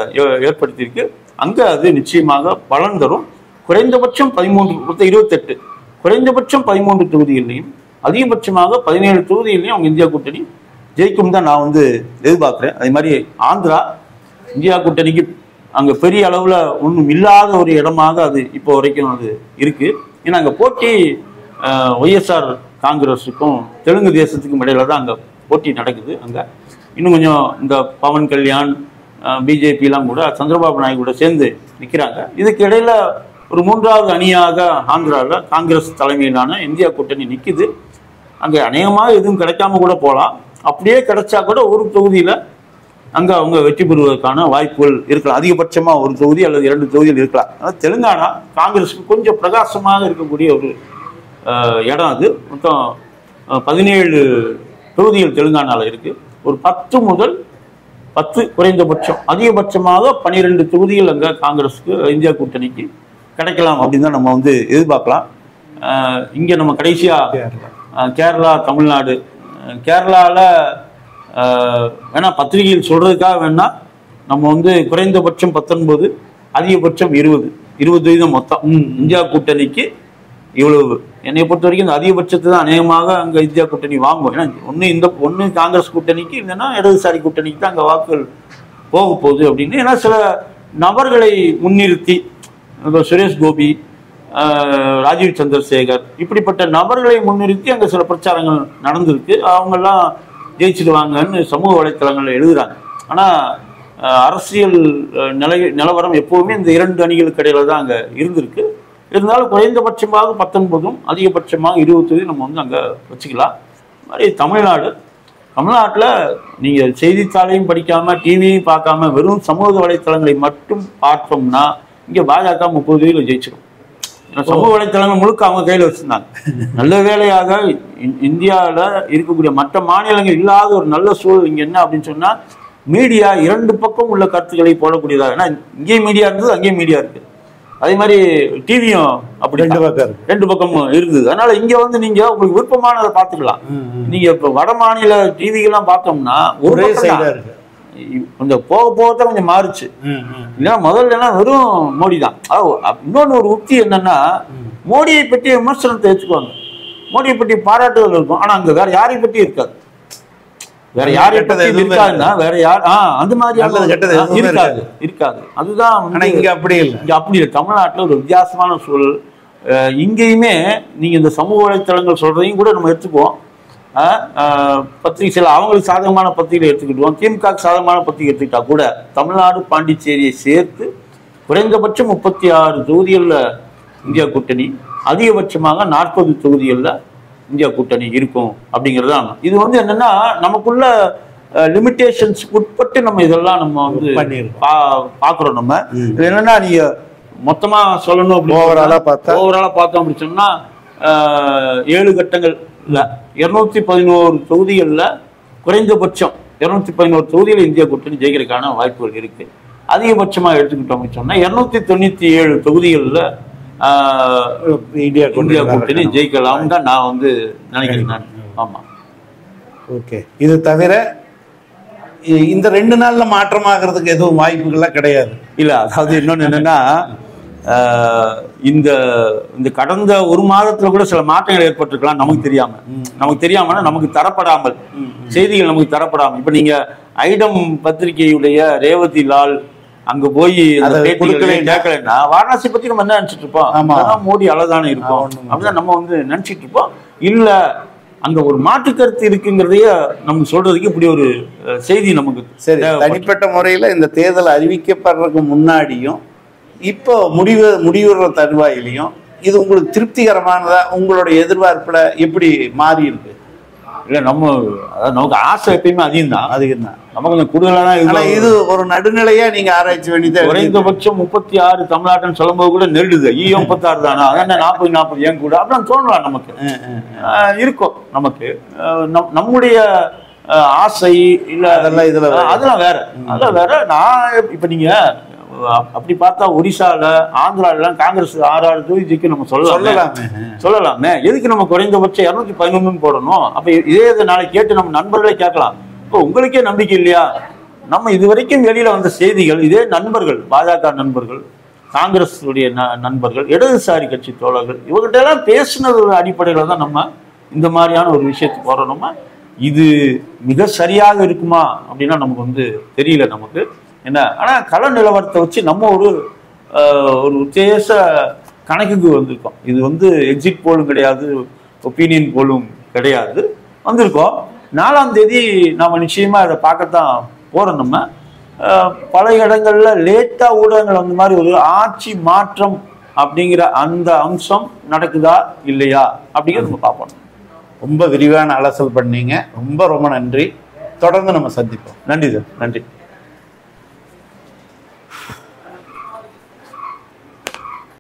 ஏற்படுத்தியிருக்கு. அங்க அது நிச்சயமாக பலன் தரும். குறைந்தபட்சம் 28, குறைந்தபட்சம் 13 தொகுதிகளையும் அதிகபட்சமாக 17 தொகுதிகளையும் அவங்க இந்தியா கூட்டணி ஜெயிக்கும் தான் நான் வந்து எதிர்பார்க்கிறேன். அதே மாதிரி ஆந்திரா இந்தியா கூட்டணிக்கு அங்க பெரிய அளவுல ஒன்றும் இல்லாத ஒரு இடமாக அது இப்போ வரைக்கும் அது இருக்கு. ஏன்னா அங்க போட்டி ஒய்எஸ்ஆர் காங்கிரஸுக்கும் தெலுங்கு தேசத்துக்கும் இடையில தான் அங்க போட்டி நடக்குது. அங்க இன்னும் கொஞ்சம் இந்த பவன் கல்யாண், பிஜேபிலாம் கூட சந்திரபாபு நாயுடு கூட சேர்ந்து நிற்கிறாங்க. இதுக்கு இடையில ஒரு 3வது அணியாக ஆந்திராவில் காங்கிரஸ் தலைமையிலான இந்தியா கூட்டணி நிற்குது. அங்கே அநேகமாக எதுவும் கிடைக்காம கூட போகலாம். அப்படியே கிடைச்சா கூட ஒரு தொகுதியில் அங்கே அவங்க வெற்றி பெறுவதற்கான வாய்ப்புகள் இருக்கலாம். அதிகபட்சமாக ஒரு தொகுதி அல்லது 2 தொகுதியில் இருக்கலாம். அதாவது தெலுங்கானா காங்கிரஸுக்கு கொஞ்சம் பிரகாசமாக இருக்கக்கூடிய ஒரு இடம். அது மொத்தம் 17 தொகுதிகள் தெலுங்கானாவில் இருக்கு. ஒரு 10 முதல் 10 குறைந்தபட்சம், அதிகபட்சமாக 12 தொகுதிகள் அங்கே காங்கிரஸுக்கு இந்தியா கூட்டணிக்கு கிடைக்கலாம் அப்படின்னு தான் நம்ம வந்து எதிர்பார்க்கலாம். இங்கே நம்ம கடைசியா கேரளா, தமிழ்நாடு, கேரளாவில் வேணா பத்திரிகையில் சொல்றதுக்காக வேணா நம்ம வந்து குறைந்தபட்சம் 19, அதிகபட்சம் 20 மொத்தம் இந்தியா கூட்டணிக்கு இவ்வளவு. என்னை பொறுத்த வரைக்கும் இந்த அதிகபட்சத்தை தான் அநேகமாக அங்கே இந்தியா கூட்டணி வாங்கும். ஏன்னா ஒன்று காங்கிரஸ் கூட்டணிக்கு, இல்லைன்னா இடதுசாரி கூட்டணிக்கு தான் அங்கே வாக்குகள் போக போகுது அப்படின்னு. ஏன்னா சில நபர்களை முன்னிறுத்தி, சுரேஷ் கோபி, ராஜீவ் சந்திரசேகர், இப்படிப்பட்ட நபர்களை முன்னிறுத்தி அங்கே சில பிரச்சாரங்கள் நடந்திருக்கு. அவங்கெல்லாம் ஜெயிச்சிடுவாங்கன்னு சமூக வலைத்தளங்கள்ல எழுதுறாங்க. ஆனா அரசியல் நிலவரம் எப்பவுமே இந்த 2 அணிகளுக்கு இடையில தான் அங்க இருந்திருக்கு. இருந்தாலும் குறைந்தபட்சமாக 19 அதிகபட்சமாக 20 நம்ம வந்து அங்க வச்சுக்கலாம். மாதிரி தமிழ்நாட்டில் நீங்க செய்தித்தாளையும் படிக்காம டிவியும் பார்க்காம வெறும் சமூக வலைத்தளங்களை மட்டும் பார்த்தோம்னா இங்க பாஜக 30 தொகுதியில் ஜெயிச்சிடும். சமூக வலைத்தளங்கள் முழுக்க அவங்க கையில் வச்சிருந்தாங்க. நல்ல வேலையாக இந்தியாவில் இருக்கக்கூடிய மற்ற மாநிலங்கள் இல்லாத ஒரு நல்ல சூழல் இங்க என்ன அப்படின்னு சொன்னா மீடியா 2 பக்கம் உள்ள கருத்துக்களை போடக்கூடியதாக. ஏன்னா இங்கேயும் மீடியா இருந்தது, அங்கேயும் மீடியா இருக்கு. அதே மாதிரி டிவியும் அப்படி 2 பக்கமும் இருந்தது. அதனால இங்க வந்து நீங்க உங்களுக்கு விருப்பமானதை பார்த்துக்கலாம். நீங்க இப்ப வட மாநில டிவிகள்லாம் பார்த்தோம்னா ஒரே சைடா இருக்கு. கொஞ்சம் போக போகத்தான் கொஞ்சம் மாறுச்சு. இல்லைன்னா முதல்ல எல்லாம் வெறும் மோடி தான். இன்னொன்னு ஒரு உக்தி என்னன்னா மோடியை பற்றிய விமர்சனத்தை வச்சுக்குவாங்க, மோடியை பற்றி பாராட்டுதல் இருக்கும். ஆனா அங்க வேற யாரை பற்றி இருக்காது. வேற யாரை பற்றி இருக்காதுன்னா வேற யார் அந்த மாதிரி இருக்காது. அதுதான் இங்க அப்படி இல்லை. இங்க அப்படி இல்லை. தமிழ்நாட்டுல ஒரு வித்தியாசமான சூழல். இங்கேயுமே நீங்க இந்த சமூக வலைத்தளங்கள் சொல்றதையும் கூட நம்ம எடுத்துக்குவோம். பத்திரிகை சில அவங்களுக்கு சாதகமான பத்திரிகை எடுத்துக்கிட்டோம், திமுக சாதகமான பத்திரிகை எடுத்துக்கிட்டா கூட தமிழ்நாடு பாண்டிச்சேரியை சேர்த்து குறைந்தபட்சம் 36 தொகுதிகளில் இந்தியா கூட்டணி, அதிகபட்சமாக 40 தொகுதிகளில் இந்தியா கூட்டணி இருக்கும் அப்படிங்கிறது தான். இது வந்து என்னன்னா நமக்குள்ள லிமிட்டேஷன்ஸ் உட்பட்டு நம்ம இதெல்லாம் நம்ம வந்து பாக்குறோம். நம்ம இது என்னன்னா நீங்க மொத்தமா சொல்லணும் ஓவராலா பார்த்தோம் அப்படின்னு சொன்னா 7 கட்டங்கள் இல்ல 211 தொகுதிகளில் குறைந்தபட்சம் 211 தொகுதியில் இந்தியா கூட்டணி ஜெயிக்கிறதுக்கான வாய்ப்புகள் இருக்கு. அதிகபட்சமா எடுத்துக்கிட்டோம் அப்படின்னு சொன்னா 297 தொகுதிகளில் இந்தியா கூட்டணி ஜெயிக்கலாம் தான் நான் வந்து நினைக்கிறேன். ஆமா, ஓகே. இது தவிர இந்த 2 நாள்ல மாற்றமாகிறதுக்கு எதுவும் வாய்ப்புகள்லாம் கிடையாது இல்ல. அதாவது இன்னொன்னு என்னன்னா இந்த கடந்த 1 மாதத்துல கூட சில மாற்றங்கள் ஏற்பட்டிருக்கலாம் நமக்கு தெரியாம நமக்கு தரப்படாமல் செய்திகள் நமக்கு தரப்படாமல். இப்ப நீங்க ஐடம் பத்திரிகையுடைய ரேவதி லால் அங்க போய் கேட்கலன்னா வாரணாசி பத்தி நம்ம என்ன நினைச்சிட்டு இருப்போம், மோடி அளதானே இருப்போம் அப்படிதான் நம்ம வந்து நினைச்சிட்டு இருப்போம். இல்ல அங்க ஒரு மாற்று கருத்து இருக்குங்கிறதைய நமக்கு சொல்றதுக்கு இப்படி ஒரு செய்தி நமக்கு தனிப்பட்ட முறையில இந்த தேர்தல் அறிவிக்கப்படுறதுக்கு முன்னாடியும் இப்போ முடிவுற தருவாயிலையும் இது உங்களுக்கு திருப்திகரமானதா? உங்களுடைய எதிர்பார்ப்புல எப்படி மாறி இருக்கு? இல்ல நமக்கு ஆசை எப்பயுமே அதிகம் தான். நமக்கு கொஞ்சம் கூடுதலா தான். இது ஒரு நடுநிலையா நீங்க ஆராய்ச்சி வேண்டியது. குறைந்தபட்சம் 36 தமிழ்நாட்டுன்னு சொல்லும் போது கூட நெருடுது. 36 தானா, அதான் 40 ஏன் கூட அப்படின்னு தோணலாம். நமக்கு இருக்கும். நமக்கு நம்முடைய ஆசை இல்ல அதெல்லாம் வேற. நான் இப்ப நீங்க அப்படி பார்த்தா ஒடிசால ஆந்திரால காங்கிரஸ் 6 தொகுதிக்கு நம்ம சொல்லலாமே. எதுக்கு நம்ம குறைந்தபட்சம் 211 போடணும்? அப்ப இதே நாளைக்கு கேட்டு நம்ம நண்பர்களே கேட்கலாம். இப்போ உங்களுக்கே நம்பிக்கை இல்லையா? நம்ம இதுவரைக்கும் வெளியில வந்த செய்திகள், இதே நண்பர்கள், பாஜக நண்பர்கள், காங்கிரஸ் உடைய நண்பர்கள், இடதுசாரி கட்சி தோழர்கள், இவர்கிட்ட எல்லாம் பேசினது அடிப்படையில தான் நம்ம இந்த மாதிரியான ஒரு விஷயத்துக்கு போறோம். நம்ம இது மிக சரியாக இருக்குமா அப்படின்னா நமக்கு வந்து தெரியல நமக்கு என்ன. ஆனா கள நிலவரத்தை வச்சு நம்ம ஒரு உத்தேச கணக்குக்கு வந்திருக்கோம். இது வந்து எக்ஸிட் போலும் கிடையாது, ஒப்பீனியன் போலும் கிடையாது, வந்திருக்கோம். 4ஆம் தேதி நாம நிச்சயமா இதை பார்க்கத்தான் போறோம். நம்ம பல இடங்கள்ல லேட்டா ஊடகங்கள் அந்த மாதிரி ஒரு ஆட்சி மாற்றம் அப்படிங்கிற அந்த அம்சம் நடக்குதா இல்லையா அப்படிங்கிறது நம்ம பார்ப்போம். ரொம்ப விரிவான அலசல் பண்ணீங்க. ரொம்ப நன்றி. தொடர்ந்து நம்ம சந்திப்போம். நன்றி சார், நன்றி.